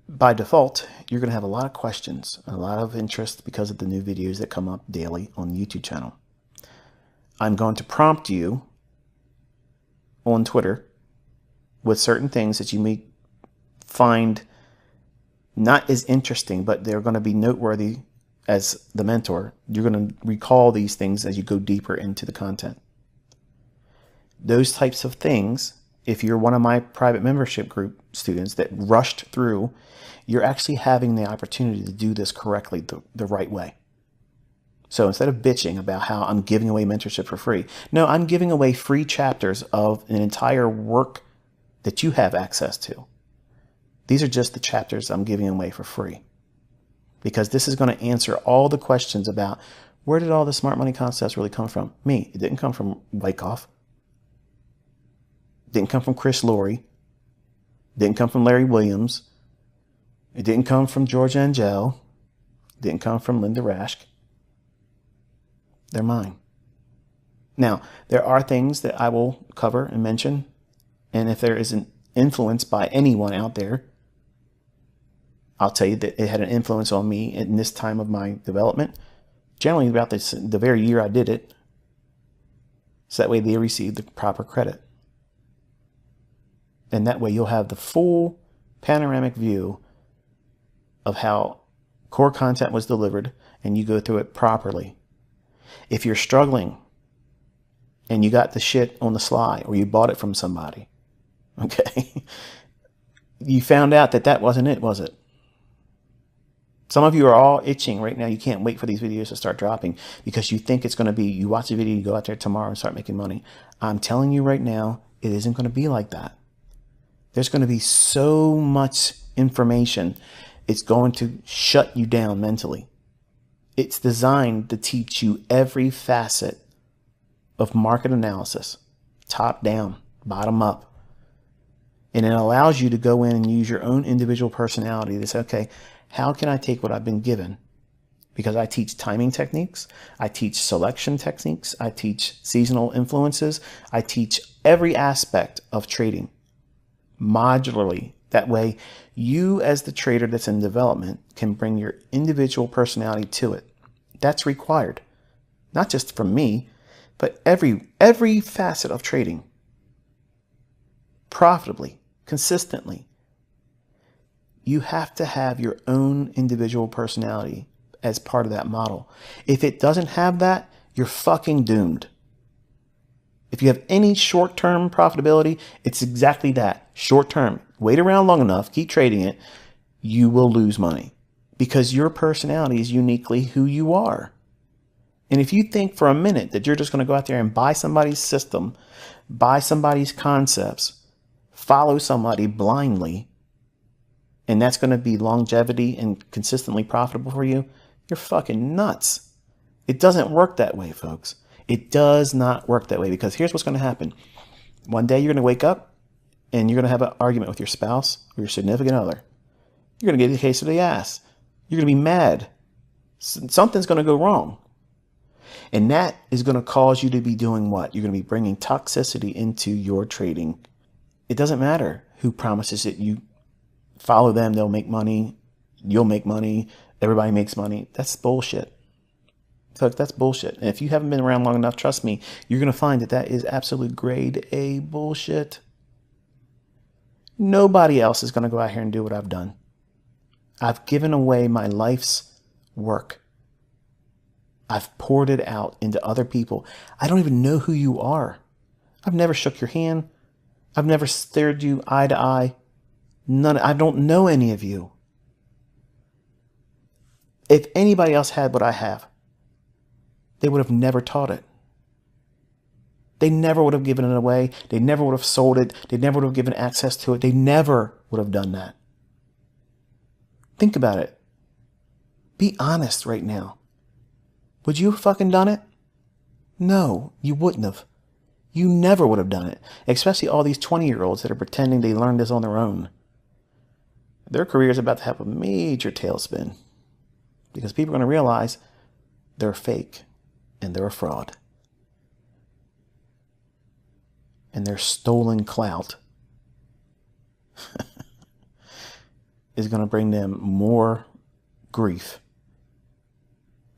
By default, you're going to have a lot of questions, a lot of interest because of the new videos that come up daily on the YouTube channel. I'm going to prompt you on Twitter with certain things that you may find not as interesting, but they're going to be noteworthy. As the mentor, you're going to recall these things as you go deeper into the content. Those types of things, if you're one of my private membership group students that rushed through, you're actually having the opportunity to do this correctly, the right way. So instead of bitching about how I'm giving away mentorship for free, no, I'm giving away free chapters of an entire work that you have access to. These are just the chapters I'm giving away for free, because this is going to answer all the questions about where did all the Smart Money Concepts really come from? Me. It didn't come from Wyckoff. It didn't come from Chris Laurie. It didn't come from Larry Williams. It didn't come from George Angel. It didn't come from Linda Raschke. They're mine. Now, there are things that I will cover and mention, and if there is an influence by anyone out there, I'll tell you that it had an influence on me in this time of my development, generally about the very year I did it, so that way they receive the proper credit. And that way you'll have the full panoramic view of how core content was delivered, and you go through it properly. If you're struggling and you got the shit on the sly, or you bought it from somebody, okay, you found out that that wasn't it, was it? Some of you are all itching right now. You can't wait for these videos to start dropping because you think it's going to be, you watch a video, you go out there tomorrow and start making money. I'm telling you right now, it isn't going to be like that. There's going to be so much information. It's going to shut you down mentally. It's designed to teach you every facet of market analysis, top down, bottom up. And it allows you to go in and use your own individual personality to say, okay, how can I take what I've been given? Because I teach timing techniques, I teach selection techniques, I teach seasonal influences, I teach every aspect of trading modularly. That way, you as the trader that's in development can bring your individual personality to it. That's required. not just from me, but every facet of trading, profitably, consistently. You have to have your own individual personality as part of that model. If it doesn't have that, you're fucking doomed. If you have any short-term profitability, it's exactly that. Short-term. Wait around long enough, keep trading it, you will lose money because your personality is uniquely who you are. And if you think for a minute that you're just going to go out there and buy somebody's system, buy somebody's concepts, follow somebody blindly, and that's going to be longevity and consistently profitable for you, you're fucking nuts. It doesn't work that way, folks. It does not work that way, because here's what's going to happen. One day you're going to wake up and you're going to have an argument with your spouse or your significant other. You're going to get a case of the ass. You're going to be mad. Something's going to go wrong. And that is going to cause you to be doing what? You're going to be bringing toxicity into your trading. It doesn't matter who promises it. You follow them, they'll make money. You'll make money. Everybody makes money. That's bullshit. Folks, that's bullshit. And if you haven't been around long enough, trust me, you're going to find that that is absolute grade A bullshit. Nobody else is going to go out here and do what I've done. I've given away my life's work. I've poured it out into other people. I don't even know who you are. I've never shook your hand. I've never stared you eye to eye. I don't know any of you. If anybody else had what I have, they would have never taught it. They never would have given it away. They never would have sold it. They never would have given access to it. They never would have done that. Think about it. Be honest right now. Would you have fucking done it? No, you wouldn't have. You never would have done it. Especially all these 20-year-olds that are pretending they learned this on their own. Their career is about to have a major tailspin. Because people are going to realize they're fake and they're a fraud. And their stolen clout is going to bring them more grief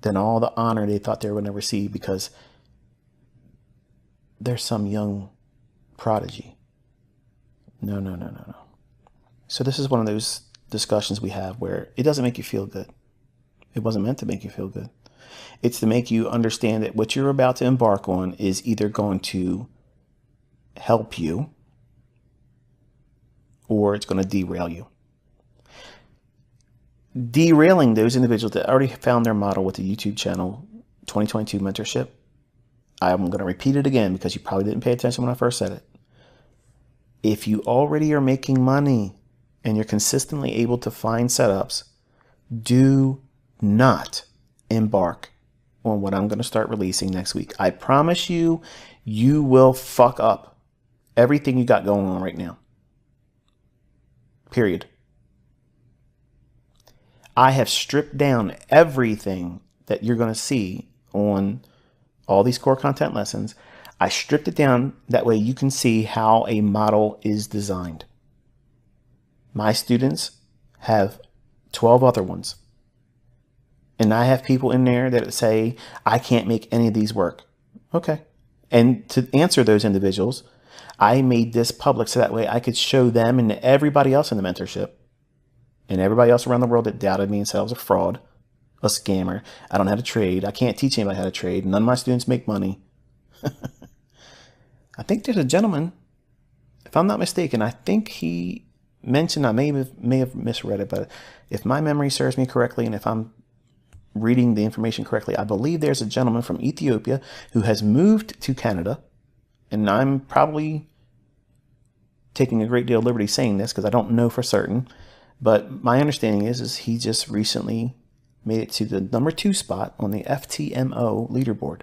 than all the honor they thought they were going to receive because they're some young prodigy. No. So this is one of those discussions we have where it doesn't make you feel good. It wasn't meant to make you feel good. It's to make you understand that what you're about to embark on is either going to help you or it's going to derail you. Derailing those individuals that already found their model with the YouTube channel 2022 mentorship. I'm going to repeat it again because you probably didn't pay attention when I first said it. If you already are making money and you're consistently able to find setups, do not embark on what I'm going to start releasing next week. I promise you, you will fuck up everything you got going on right now. Period. I have stripped down everything that you're going to see on all these core content lessons. I stripped it down that way you can see how a model is designed. My students have 12 other ones. And I have people in there that say, I can't make any of these work. Okay. And to answer those individuals, I made this public so that way I could show them and everybody else in the mentorship and everybody else around the world that doubted me and said I was a fraud, a scammer. I don't know how to trade. I can't teach anybody how to trade. None of my students make money. I think there's a gentleman, if I'm not mistaken, I think he mentioned, I may have misread it, but if my memory serves me correctly and if I'm reading the information correctly, I believe there's a gentleman from Ethiopia who has moved to Canada, and I'm probably taking a great deal of liberty saying this because I don't know for certain, but my understanding is he just recently made it to the number 2 spot on the FTMO leaderboard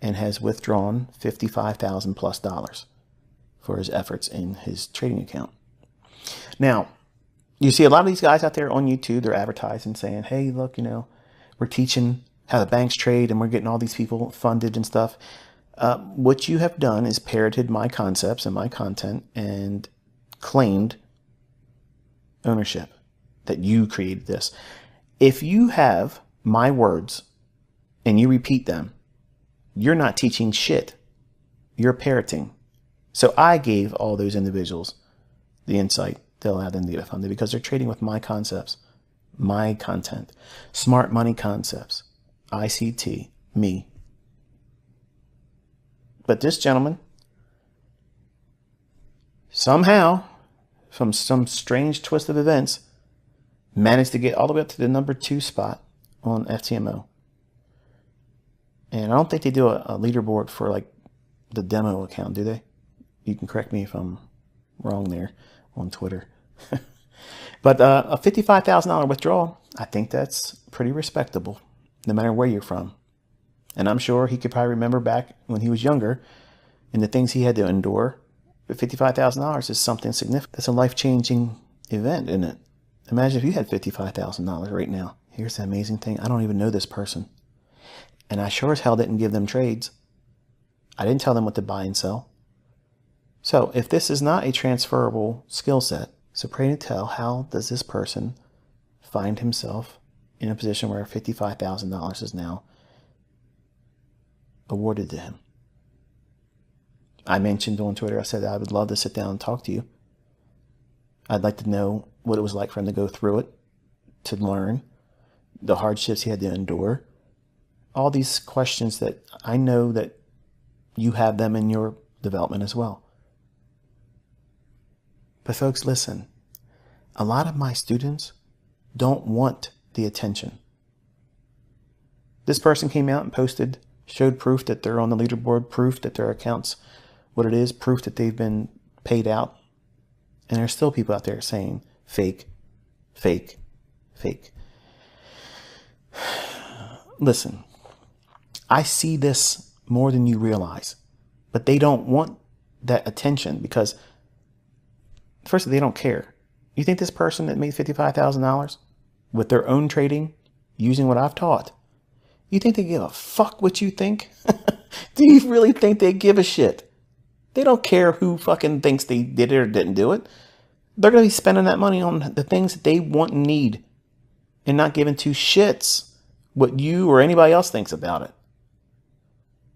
and has withdrawn $55,000 plus for his efforts in his trading account. Now, you see a lot of these guys out there on YouTube, they're advertising saying, hey, look, we're teaching how the banks trade and we're getting all these people funded and stuff. What you have done is parroted my concepts and my content and claimed ownership that you created this. If you have my words and you repeat them You're not teaching shit. You're parroting. So I gave all those individuals the insight that allowed them to get funded because they're trading with my concepts, my content, smart money concepts, ICT, me. But this gentleman, somehow, from some strange twist of events, managed to get all the way up to the number 2 spot on FTMO. And I don't think they do a leaderboard for like the demo account, do they? You can correct me if I'm wrong there on Twitter. But a $55,000 withdrawal, I think that's pretty respectable, no matter where you're from. And I'm sure he could probably remember back when he was younger and the things he had to endure. But $55,000 is something significant. That's a life-changing event, isn't it? Imagine if you had $55,000 right now. Here's the amazing thing. I don't even know this person. And I sure as hell didn't give them trades. I didn't tell them what to buy and sell. So if this is not a transferable skill set, so pray to tell, how does this person find himself in a position where $55,000 is now awarded to him? I mentioned on Twitter, I said I would love to sit down and talk to you. I'd like to know what it was like for him to go through it, to learn, the hardships he had to endure. All these questions that I know that you have them in your development as well. But folks, listen, a lot of my students don't want the attention. This person came out and posted, showed proof that they're on the leaderboard, proof that their account's what it is, proof that they've been paid out. And there's still people out there saying fake, fake, fake. Listen, I see this more than you realize, but they don't want that attention because, first, they don't care. You think this person that made $55,000 with their own trading, using what I've taught, you think they give a fuck what you think? Do you really think they give a shit? They don't care who fucking thinks they did it or didn't do it. They're going to be spending that money on the things that they want and need and not giving two shits what you or anybody else thinks about it.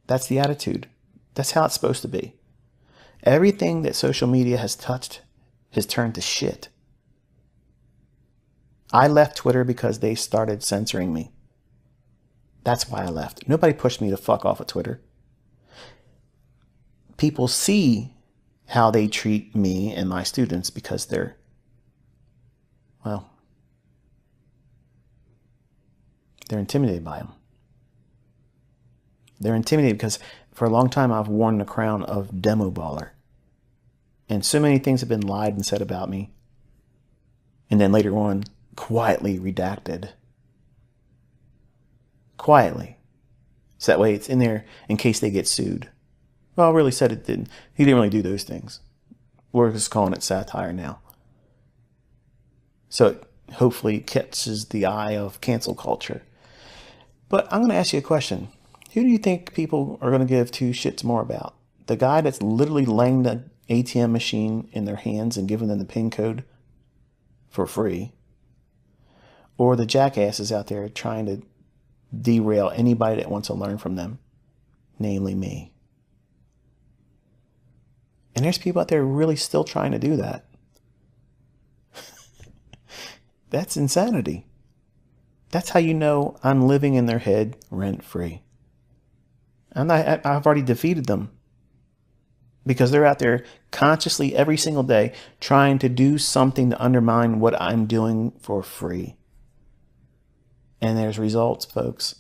That's the attitude. That's how it's supposed to be. Everything that social media has touched has turned to shit. I left Twitter because they started censoring me. That's why I left. Nobody pushed me to fuck off of Twitter. People see how they treat me and my students because they're, well, they're intimidated by them. They're intimidated because for a long time I've worn the crown of demo baller. And so many things have been lied and said about me. And then later on, quietly redacted. Quietly. So that way it's in there in case they get sued. Well, really said it didn't. He didn't really do those things. We're just calling it satire now. So it hopefully catches the eye of cancel culture. But I'm going to ask you a question. Who do you think people are going to give two shits more about? The guy that's literally laying the ATM machine in their hands and giving them the PIN code for free? Or the jackasses out there trying to derail anybody that wants to learn from them, namely me? And there's people out there really still trying to do that. That's insanity. That's how you know I'm living in their head rent-free. I've already defeated them. Because they're out there consciously every single day trying to do something to undermine what I'm doing for free. And there's results, folks.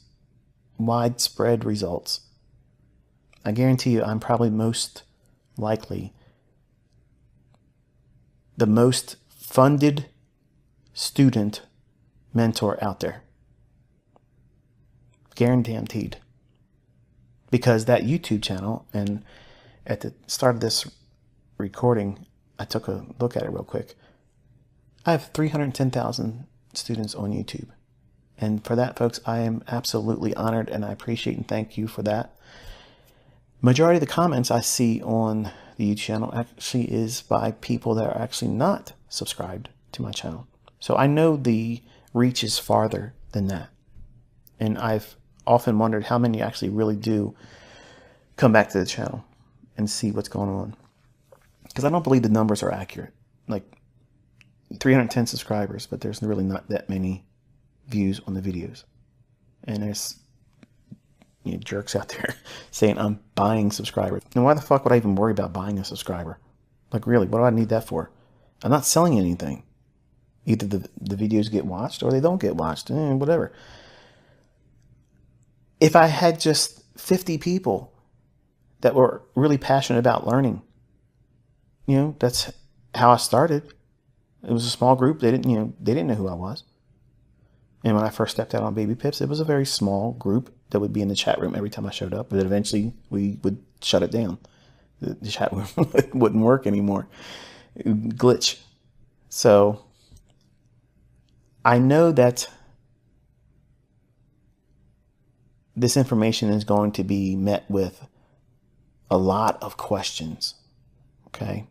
Widespread results. I guarantee you I'm probably most likely the most funded student mentor out there. Guaranteed. Because that YouTube channel, and at the start of this recording, I took a look at it real quick. I have 310,000 students on YouTube. And for that, folks, I am absolutely honored and I appreciate and thank you for that. Majority of the comments I see on the YouTube channel actually is by people that are actually not subscribed to my channel. So I know the reach is farther than that. And I've often wondered how many actually really do come back to the channel and see what's going on. Because I don't believe the numbers are accurate. Like 310 subscribers, but there's really not that many views on the videos. And there's jerks out there saying I'm buying subscribers. And why the fuck would I even worry about buying a subscriber? Like, really, what do I need that for? I'm not selling anything. Either the videos get watched or they don't get watched. Whatever. If I had just 50 people that were really passionate about learning, that's how I started. It was a small group. They didn't know who I was. And when I first stepped out on Baby Pips, it was a very small group that would be in the chat room every time I showed up. But eventually we would shut it down. The chat room wouldn't work anymore. It would glitch. So I know that this information is going to be met with a lot of questions. Okay.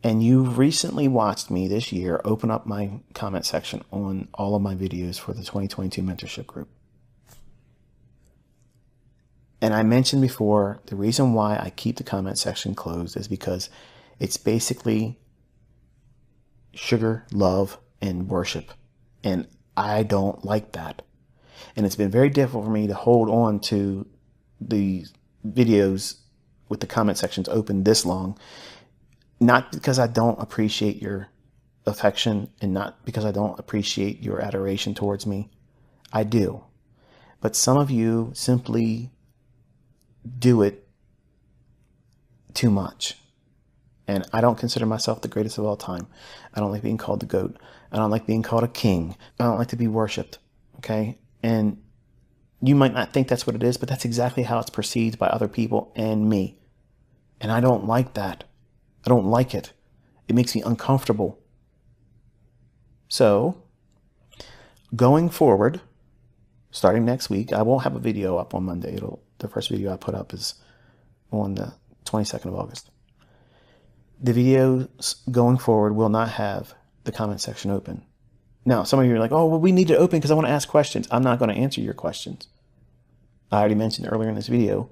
And you've recently watched me this year open up my comment section on all of my videos for the 2022 mentorship group. And I mentioned before, the reason why I keep the comment section closed is because it's basically sugar, love, and worship. And I don't like that. And it's been very difficult for me to hold on to the videos with the comment sections open this long. Not because I don't appreciate your affection and not because I don't appreciate your adoration towards me. I do. But some of you simply do it too much. And I don't consider myself the greatest of all time. I don't like being called the GOAT. I don't like being called a king. I don't like to be worshipped. Okay? And you might not think that's what it is, but that's exactly how it's perceived by other people and me. And I don't like that. I don't like it. It makes me uncomfortable. So, going forward, starting next week, I won't have a video up on Monday. The first video I put up is on the 22nd of August. The videos going forward will not have the comment section open. Now, some of you are like, oh, well, we need to open because I want to ask questions. I'm not going to answer your questions. I already mentioned earlier in this video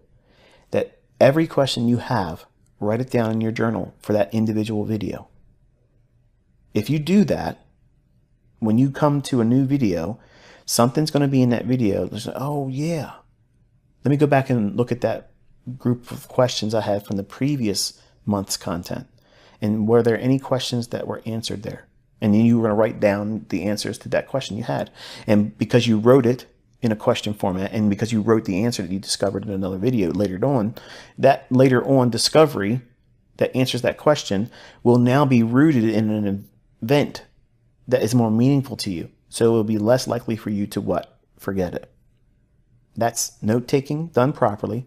that every question you have, write it down in your journal for that individual video. If you do that, when you come to a new video, something's going to be in that video. Oh, yeah. Let me go back and look at that group of questions I had from the previous month's content. And were there any questions that were answered there? And then you were going to write down the answers to that question you had. And because you wrote it in a question format, and because you wrote the answer that you discovered in another video later on, that later on discovery that answers that question will now be rooted in an event that is more meaningful to you. So it will be less likely for you to what? Forget it. That's note-taking done properly.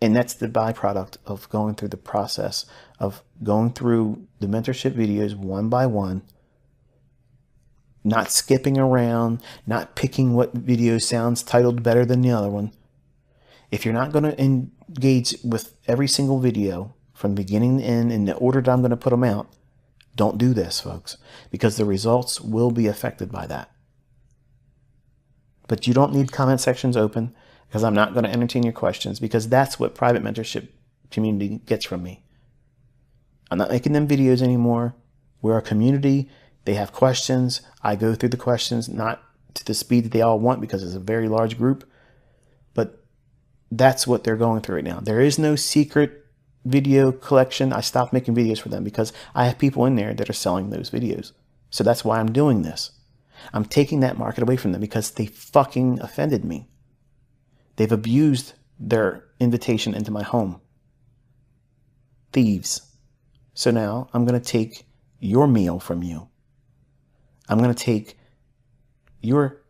And that's the byproduct of going through the process of going through the mentorship videos one by one, not skipping around, not picking what video sounds titled better than the other one. If you're not going to engage with every single video from beginning to end in the order that I'm going to put them out, don't do this, folks, because the results will be affected by that. But you don't need comment sections open because I'm not going to entertain your questions, because that's what private mentorship community gets from me. I'm not making them videos anymore. We're a community. They have questions. I go through the questions, not to the speed that they all want because it's a very large group, but that's what they're going through right now. There is no secret video collection. I stopped making videos for them because I have people in there that are selling those videos. So that's why I'm doing this. I'm taking that market away from them because they fucking offended me. They've abused their invitation into my home. Thieves. So now I'm going to take your meal from you. I'm going to take your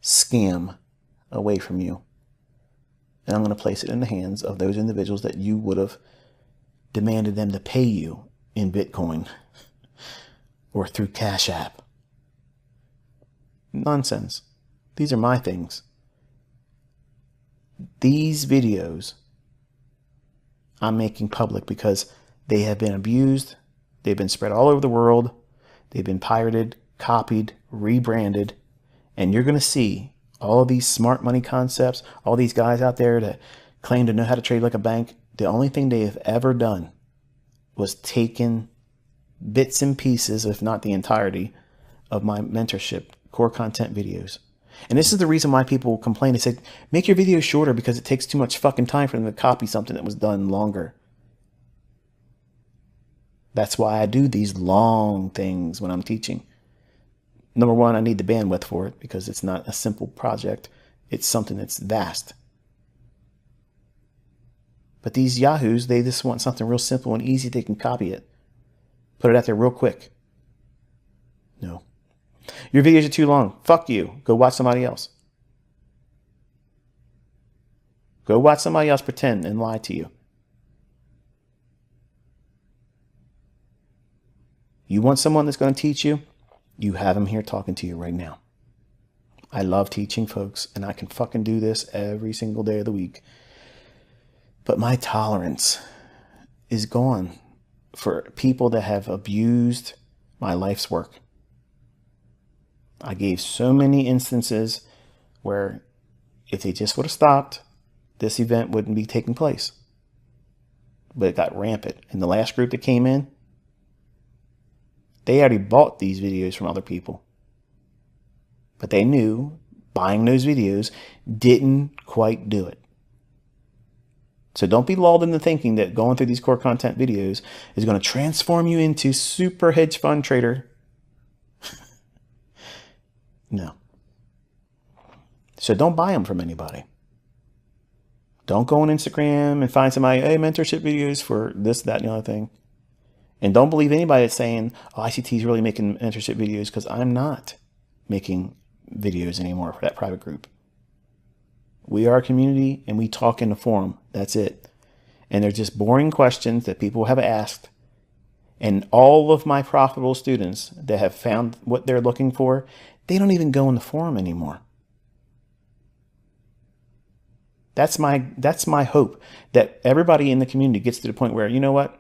scam away from you. And I'm going to place it in the hands of those individuals that you would have demanded them to pay you in Bitcoin or through Cash App. Nonsense. These are my things. These videos I'm making public because they have been abused. They've been spread all over the world. They've been pirated, copied, rebranded. And you're going to see all of these smart money concepts, all these guys out there that claim to know how to trade like a bank. The only thing they have ever done was taken bits and pieces, if not the entirety, of my mentorship core content videos. And this is the reason why people complain. They say, make your videos shorter because it takes too much fucking time for them to copy something that was done longer. That's why I do these long things when I'm teaching. Number one, I need the bandwidth for it because it's not a simple project. It's something that's vast. But these yahoos, they just want something real simple and easy. They can copy it. Put it out there real quick. No. Your videos are too long. Fuck you. Go watch somebody else. Go watch somebody else pretend and lie to you. You want someone that's going to teach you? You have them here talking to you right now. I love teaching folks, and I can fucking do this every single day of the week. But my tolerance is gone for people that have abused my life's work. I gave so many instances where if they just would have stopped, this event wouldn't be taking place. But it got rampant. And the last group that came in, they already bought these videos from other people. But they knew buying those videos didn't quite do it. So don't be lulled into thinking that going through these core content videos is going to transform you into super hedge fund trader. No. So don't buy them from anybody. Don't go on Instagram and find somebody, hey, mentorship videos for this, that, and the other thing. And don't believe anybody that's saying, oh, ICT is really making mentorship videos, because I'm not making videos anymore for that private group. We are a community and we talk in the forum. That's it. And they're just boring questions that people have asked. And all of my profitable students that have found what they're looking for, they don't even go in the forum anymore. That's my hope, that everybody in the community gets to the point where, you know what?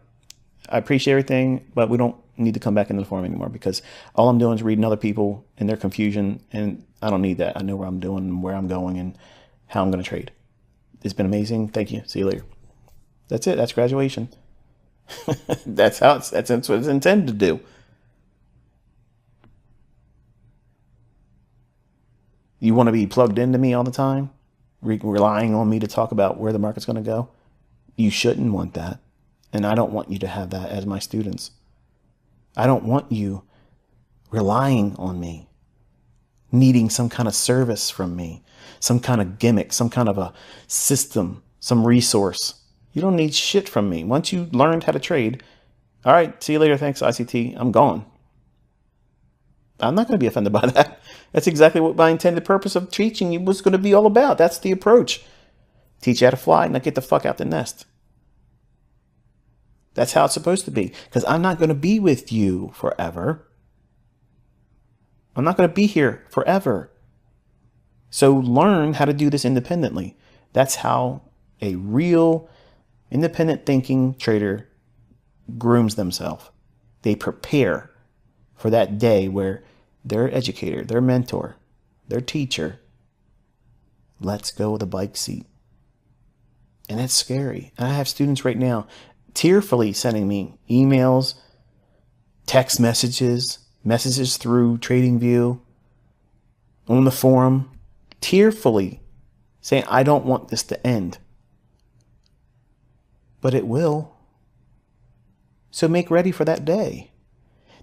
I appreciate everything, but we don't need to come back into the forum anymore, because all I'm doing is reading other people and their confusion, and I don't need that. I know what I'm doing and where I'm going and how I'm going to trade. It's been amazing. Thank you. See you later. That's it. That's graduation. That's what it's intended to do. You want to be plugged into me all the time, relying on me to talk about where the market's going to go? You shouldn't want that. And I don't want you to have that as my students. I don't want you relying on me, needing some kind of service from me, some kind of gimmick, some kind of a system, some resource. You don't need shit from me. Once you learned how to trade, all right, see you later. Thanks, ICT. I'm gone. I'm not going to be offended by that. That's exactly what my intended purpose of teaching you was going to be all about. That's the approach. Teach you how to fly, not get the fuck out the nest. That's how it's supposed to be. Because I'm not going to be with you forever. I'm not going to be here forever. So learn how to do this independently. That's how a real independent thinking trader grooms themselves. They prepare for that day where their educator, their mentor, their teacher lets go of the bike seat. And that's scary. And I have students right now tearfully sending me emails, text messages through TradingView, on the forum, tearfully saying, I don't want this to end. But it will. So make ready for that day.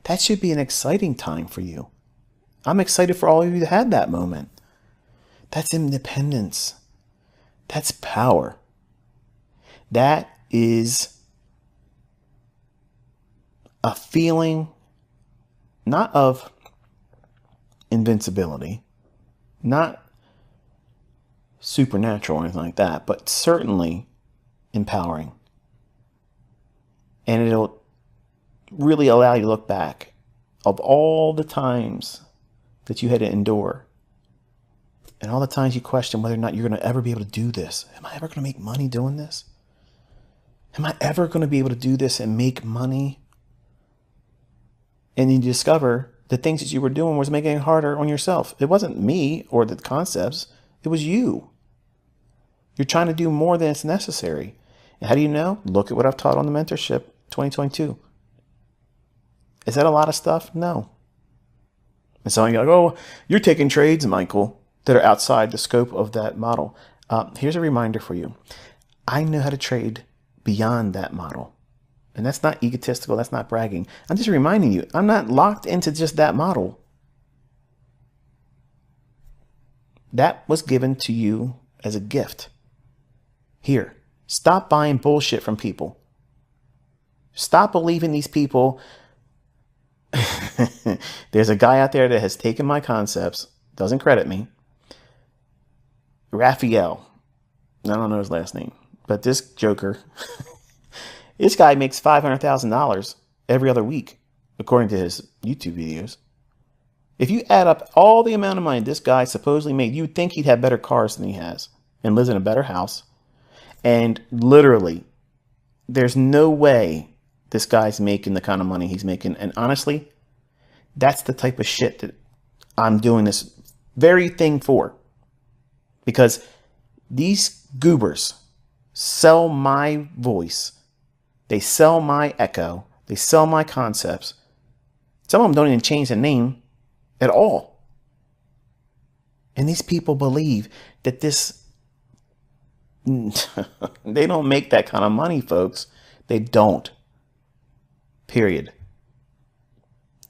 That should be an exciting time for you. I'm excited for all of you to have that moment. That's independence. That's power. That is a feeling not of invincibility, not supernatural or anything like that, but certainly empowering. And it'll really allow you to look back of all the times that you had to endure, and all the times you question whether or not you're going to ever be able to do this. Am I ever going to make money doing this? Am I ever going to be able to do this and make money? And you discover the things that you were doing was making it harder on yourself. It wasn't me or the concepts. It was you. You're trying to do more than is necessary. And how do you know? Look at what I've taught on the mentorship 2022. Is that a lot of stuff? No. And so you're like, oh, you're taking trades, Michael, that are outside the scope of that model. Here's a reminder for you. I know how to trade beyond that model. And that's not egotistical. That's not bragging. I'm just reminding you, I'm not locked into just that model. That was given to you as a gift. Here, stop buying bullshit from people. Stop believing these people. There's a guy out there that has taken my concepts, doesn't credit me. Raphael. I don't know his last name, but this joker, this guy makes $500,000 every other week, according to his YouTube videos. If you add up all the amount of money this guy supposedly made, you would think he'd have better cars than he has and lives in a better house. And literally, there's no way this guy's making the kind of money he's making. And honestly, that's the type of shit that I'm doing this very thing for. Because these goobers sell my voice. They sell my echo. They sell my concepts. Some of them don't even change the name at all. And these people believe that this, they don't make that kind of money, folks. They don't. Period.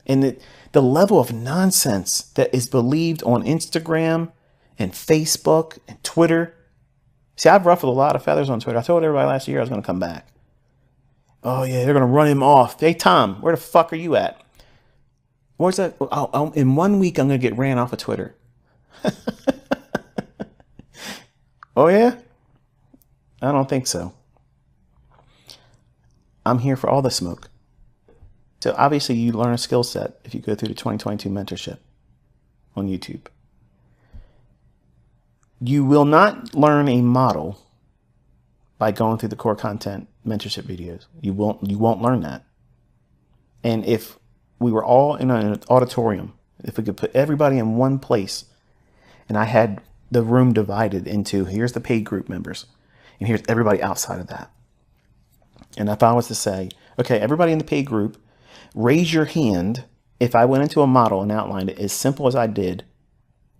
And the level of nonsense that is believed on Instagram and Facebook and Twitter. See, I've ruffled a lot of feathers on Twitter. I told everybody last year I was going to come back. Oh, yeah, they're going to run him off. Hey, Tom, where the fuck are you at? Where's that? Oh, in 1 week, I'm going to get ran off of Twitter. Oh, yeah? I don't think so. I'm here for all the smoke. So obviously, you learn a skill set if you go through the 2022 mentorship on YouTube. You will not learn a model by going through the core content mentorship videos. You won't learn that. And if we were all in an auditorium, if we could put everybody in one place, and I had the room divided into, here's the paid group members, and here's everybody outside of that. And if I was to say, okay, everybody in the paid group, raise your hand if I went into a model and outlined it as simple as I did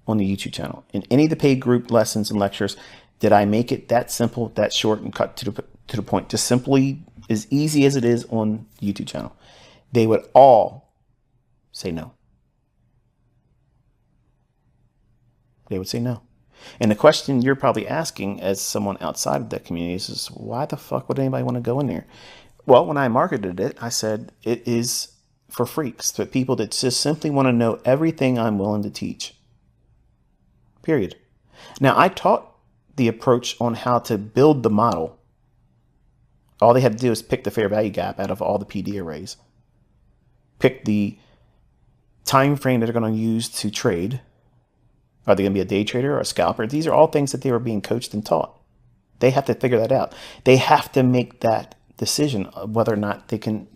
on the YouTube channel. In any of the paid group lessons and lectures, did I make it that simple, that short, and cut to the point, just simply as easy as it is on the YouTube channel? They would all say no. They would say no. And the question you're probably asking as someone outside of that community is why the fuck would anybody want to go in there? Well, when I marketed it, I said it is for freaks, for people that just simply want to know everything I'm willing to teach. Period. Now, I taught the approach on how to build the model. All they had to do is pick the fair value gap out of all the PD arrays. Pick the time frame that they're going to use to trade. Are they going to be a day trader or a scalper? These are all things that they were being coached and taught. They have to figure that out. They have to make that decision of whether or not they can,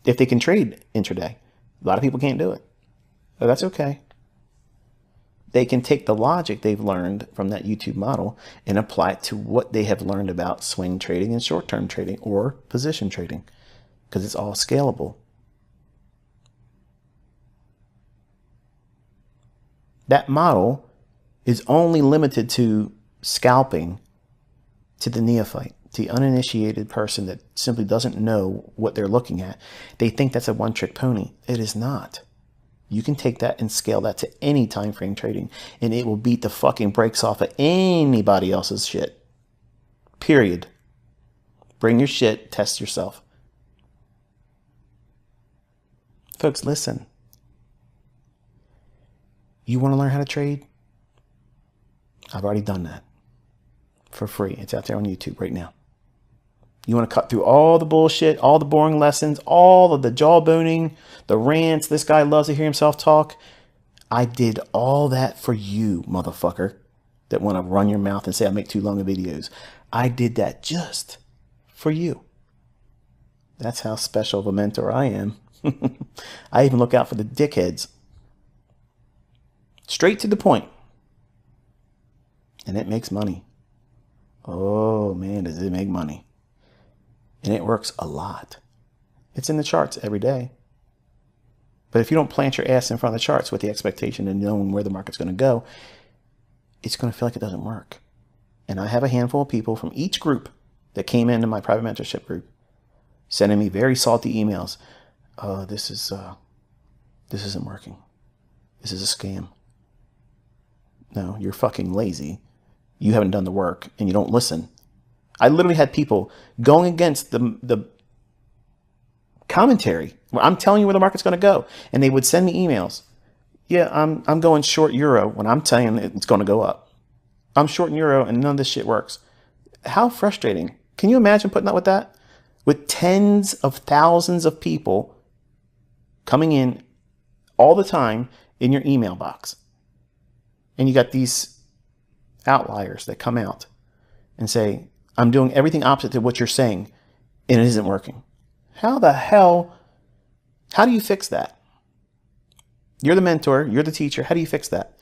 if they can trade intraday. A lot of people can't do it. But that's okay. They can take the logic they've learned from that YouTube model and apply it to what they have learned about swing trading and short-term trading or position trading, because it's all scalable. That model is only limited to scalping to the neophyte, the uninitiated person that simply doesn't know what they're looking at. They think that's a one-trick pony. It is not. You can take that and scale that to any time frame trading, and it will beat the fucking brakes off of anybody else's shit. Period. Bring your shit, test yourself. Folks, listen. You want to learn how to trade? I've already done that for free. It's out there on YouTube right now. You want to cut through all the bullshit, all the boring lessons, all of the jawboning, the rants. This guy loves to hear himself talk. I did all that for you, motherfucker, that want to run your mouth and say I make too long of videos. I did that just for you. That's how special of a mentor I am. I even look out for the dickheads. Straight to the point. And it makes money. Oh man, does it make money. And it works a lot. It's in the charts every day. But if you don't plant your ass in front of the charts with the expectation and knowing where the market's going to go, it's going to feel like it doesn't work. And I have a handful of people from each group that came into my private mentorship group sending me very salty emails. This isn't working. This is a scam. No, you're fucking lazy. You haven't done the work and you don't listen. I literally had people going against the commentary where I'm telling you where the market's going to go, and they would send me emails. Yeah, I'm going short euro when I'm telling it's going to go up. I'm short in euro and none of this shit works. How frustrating. Can you imagine putting up with that? With tens of thousands of people coming in all the time in your email box. And you got these outliers that come out and say, I'm doing everything opposite to what you're saying, and it isn't working. How the hell, how do you fix that? You're the mentor, you're the teacher. How do you fix that?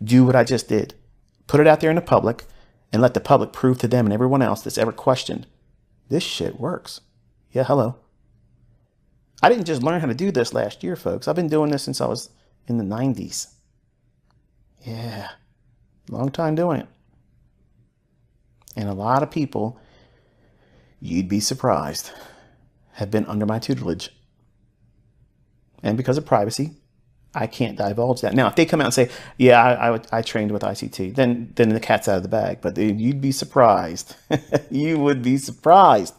Do what I just did. Put it out there in the public and let the public prove to them and everyone else that's ever questioned, this shit works. Yeah, hello. I didn't just learn how to do this last year, folks. I've been doing this since I was in the 90s. Yeah, long time doing it. And a lot of people, you'd be surprised, have been under my tutelage. And because of privacy, I can't divulge that. Now, if they come out and say, yeah, I trained with ICT, then the cat's out of the bag. But you'd be surprised. You would be surprised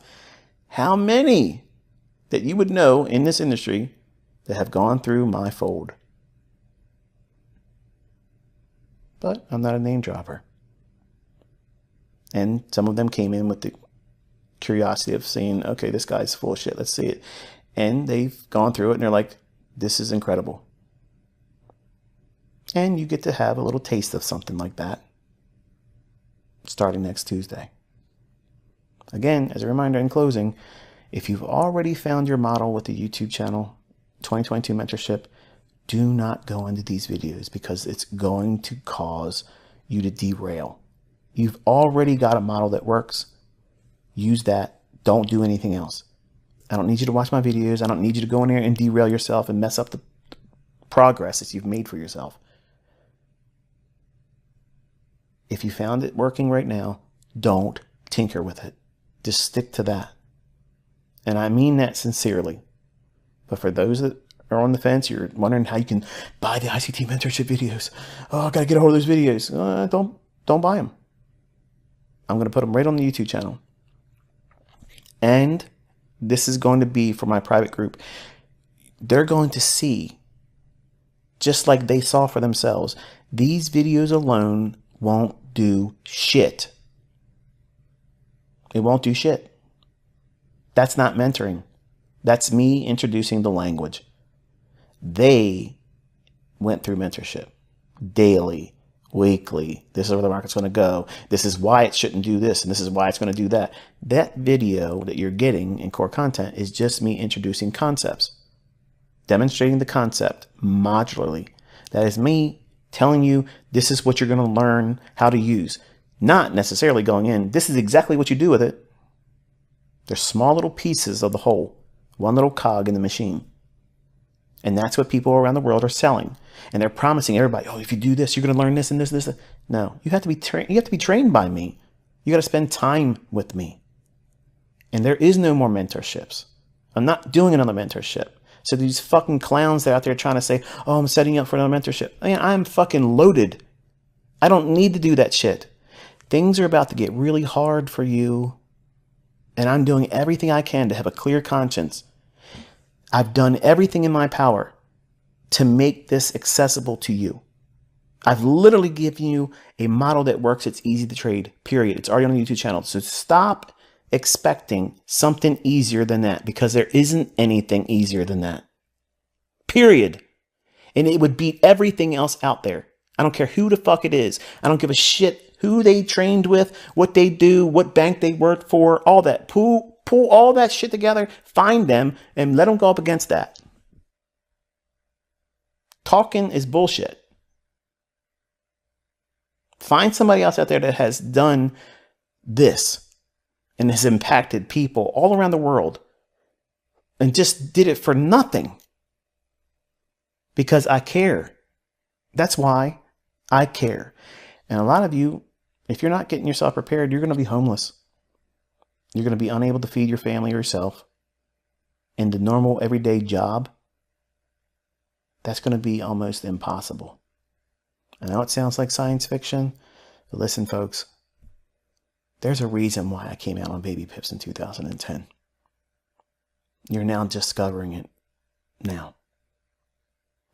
how many that you would know in this industry that have gone through my fold. But I'm not a name dropper. And some of them came in with the curiosity of saying, okay, this guy's full of shit. Let's see it. And they've gone through it and they're like, this is incredible. And you get to have a little taste of something like that starting next Tuesday. Again, as a reminder in closing, if you've already found your model with the YouTube channel, 2022 Mentorship, do not go into these videos because it's going to cause you to derail. You've already got a model that works. Use that. Don't do anything else. I don't need you to watch my videos. I don't need you to go in there and derail yourself and mess up the progress that you've made for yourself. If you found it working right now, don't tinker with it. Just stick to that. And I mean that sincerely. But for those that are on the fence, you're wondering how you can buy the ICT mentorship videos. Oh, I got to get a hold of those videos. Don't buy them. I'm going to put them right on the YouTube channel. And this is going to be for my private group. They're going to see, just like they saw for themselves, these videos alone won't do shit. It won't do shit. That's not mentoring. That's me introducing the language. They went through mentorship daily, weekly. This is where the market's going to go. This is why it shouldn't do this, and this is why it's going to do that. That video that you're getting in core content is just me introducing concepts, demonstrating the concept modularly. That is me telling you this is what you're going to learn how to use. Not necessarily going in, this is exactly what you do with it. They're small little pieces of the whole, one little cog in the machine. And that's what people around the world are selling. And they're promising everybody, oh, if you do this, you're going to learn this and this and this. No, you have to be trained. You have to be trained by me. You got to spend time with me. And there is no more mentorships. I'm not doing another mentorship. So these fucking clowns that are out there trying to say, oh, I'm setting you up for another mentorship. Man, I'm fucking loaded. I don't need to do that shit. Things are about to get really hard for you. And I'm doing everything I can to have a clear conscience. I've done everything in my power to make this accessible to you. I've literally given you a model that works. It's easy to trade, period. It's already on the YouTube channel. So stop expecting something easier than that, because there isn't anything easier than that, period. And it would beat everything else out there. I don't care who the fuck it is. I don't give a shit who they trained with, what they do, what bank they worked for, all that. Pull all that shit together, find them, and let them go up against that. Talking is bullshit. Find somebody else out there that has done this and has impacted people all around the world and just did it for nothing because I care. That's why I care. And a lot of you, if you're not getting yourself prepared, you're going to be homeless. You're going to be unable to feed your family or yourself. And the normal everyday job, that's going to be almost impossible. I know it sounds like science fiction, but listen, folks, there's a reason why I came out on baby pips in 2010. You're now discovering it now.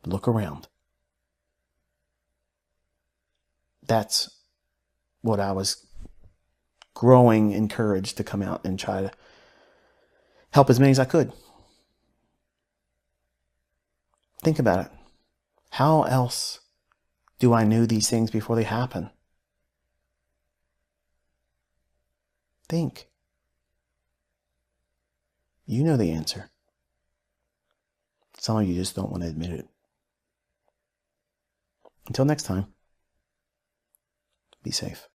Look around. That's what I was growing encouraged to come out and try to help as many as I could. Think about it. How else do I know these things before they happen? Think. You know the answer. Some of you just don't want to admit it. Until next time, be safe.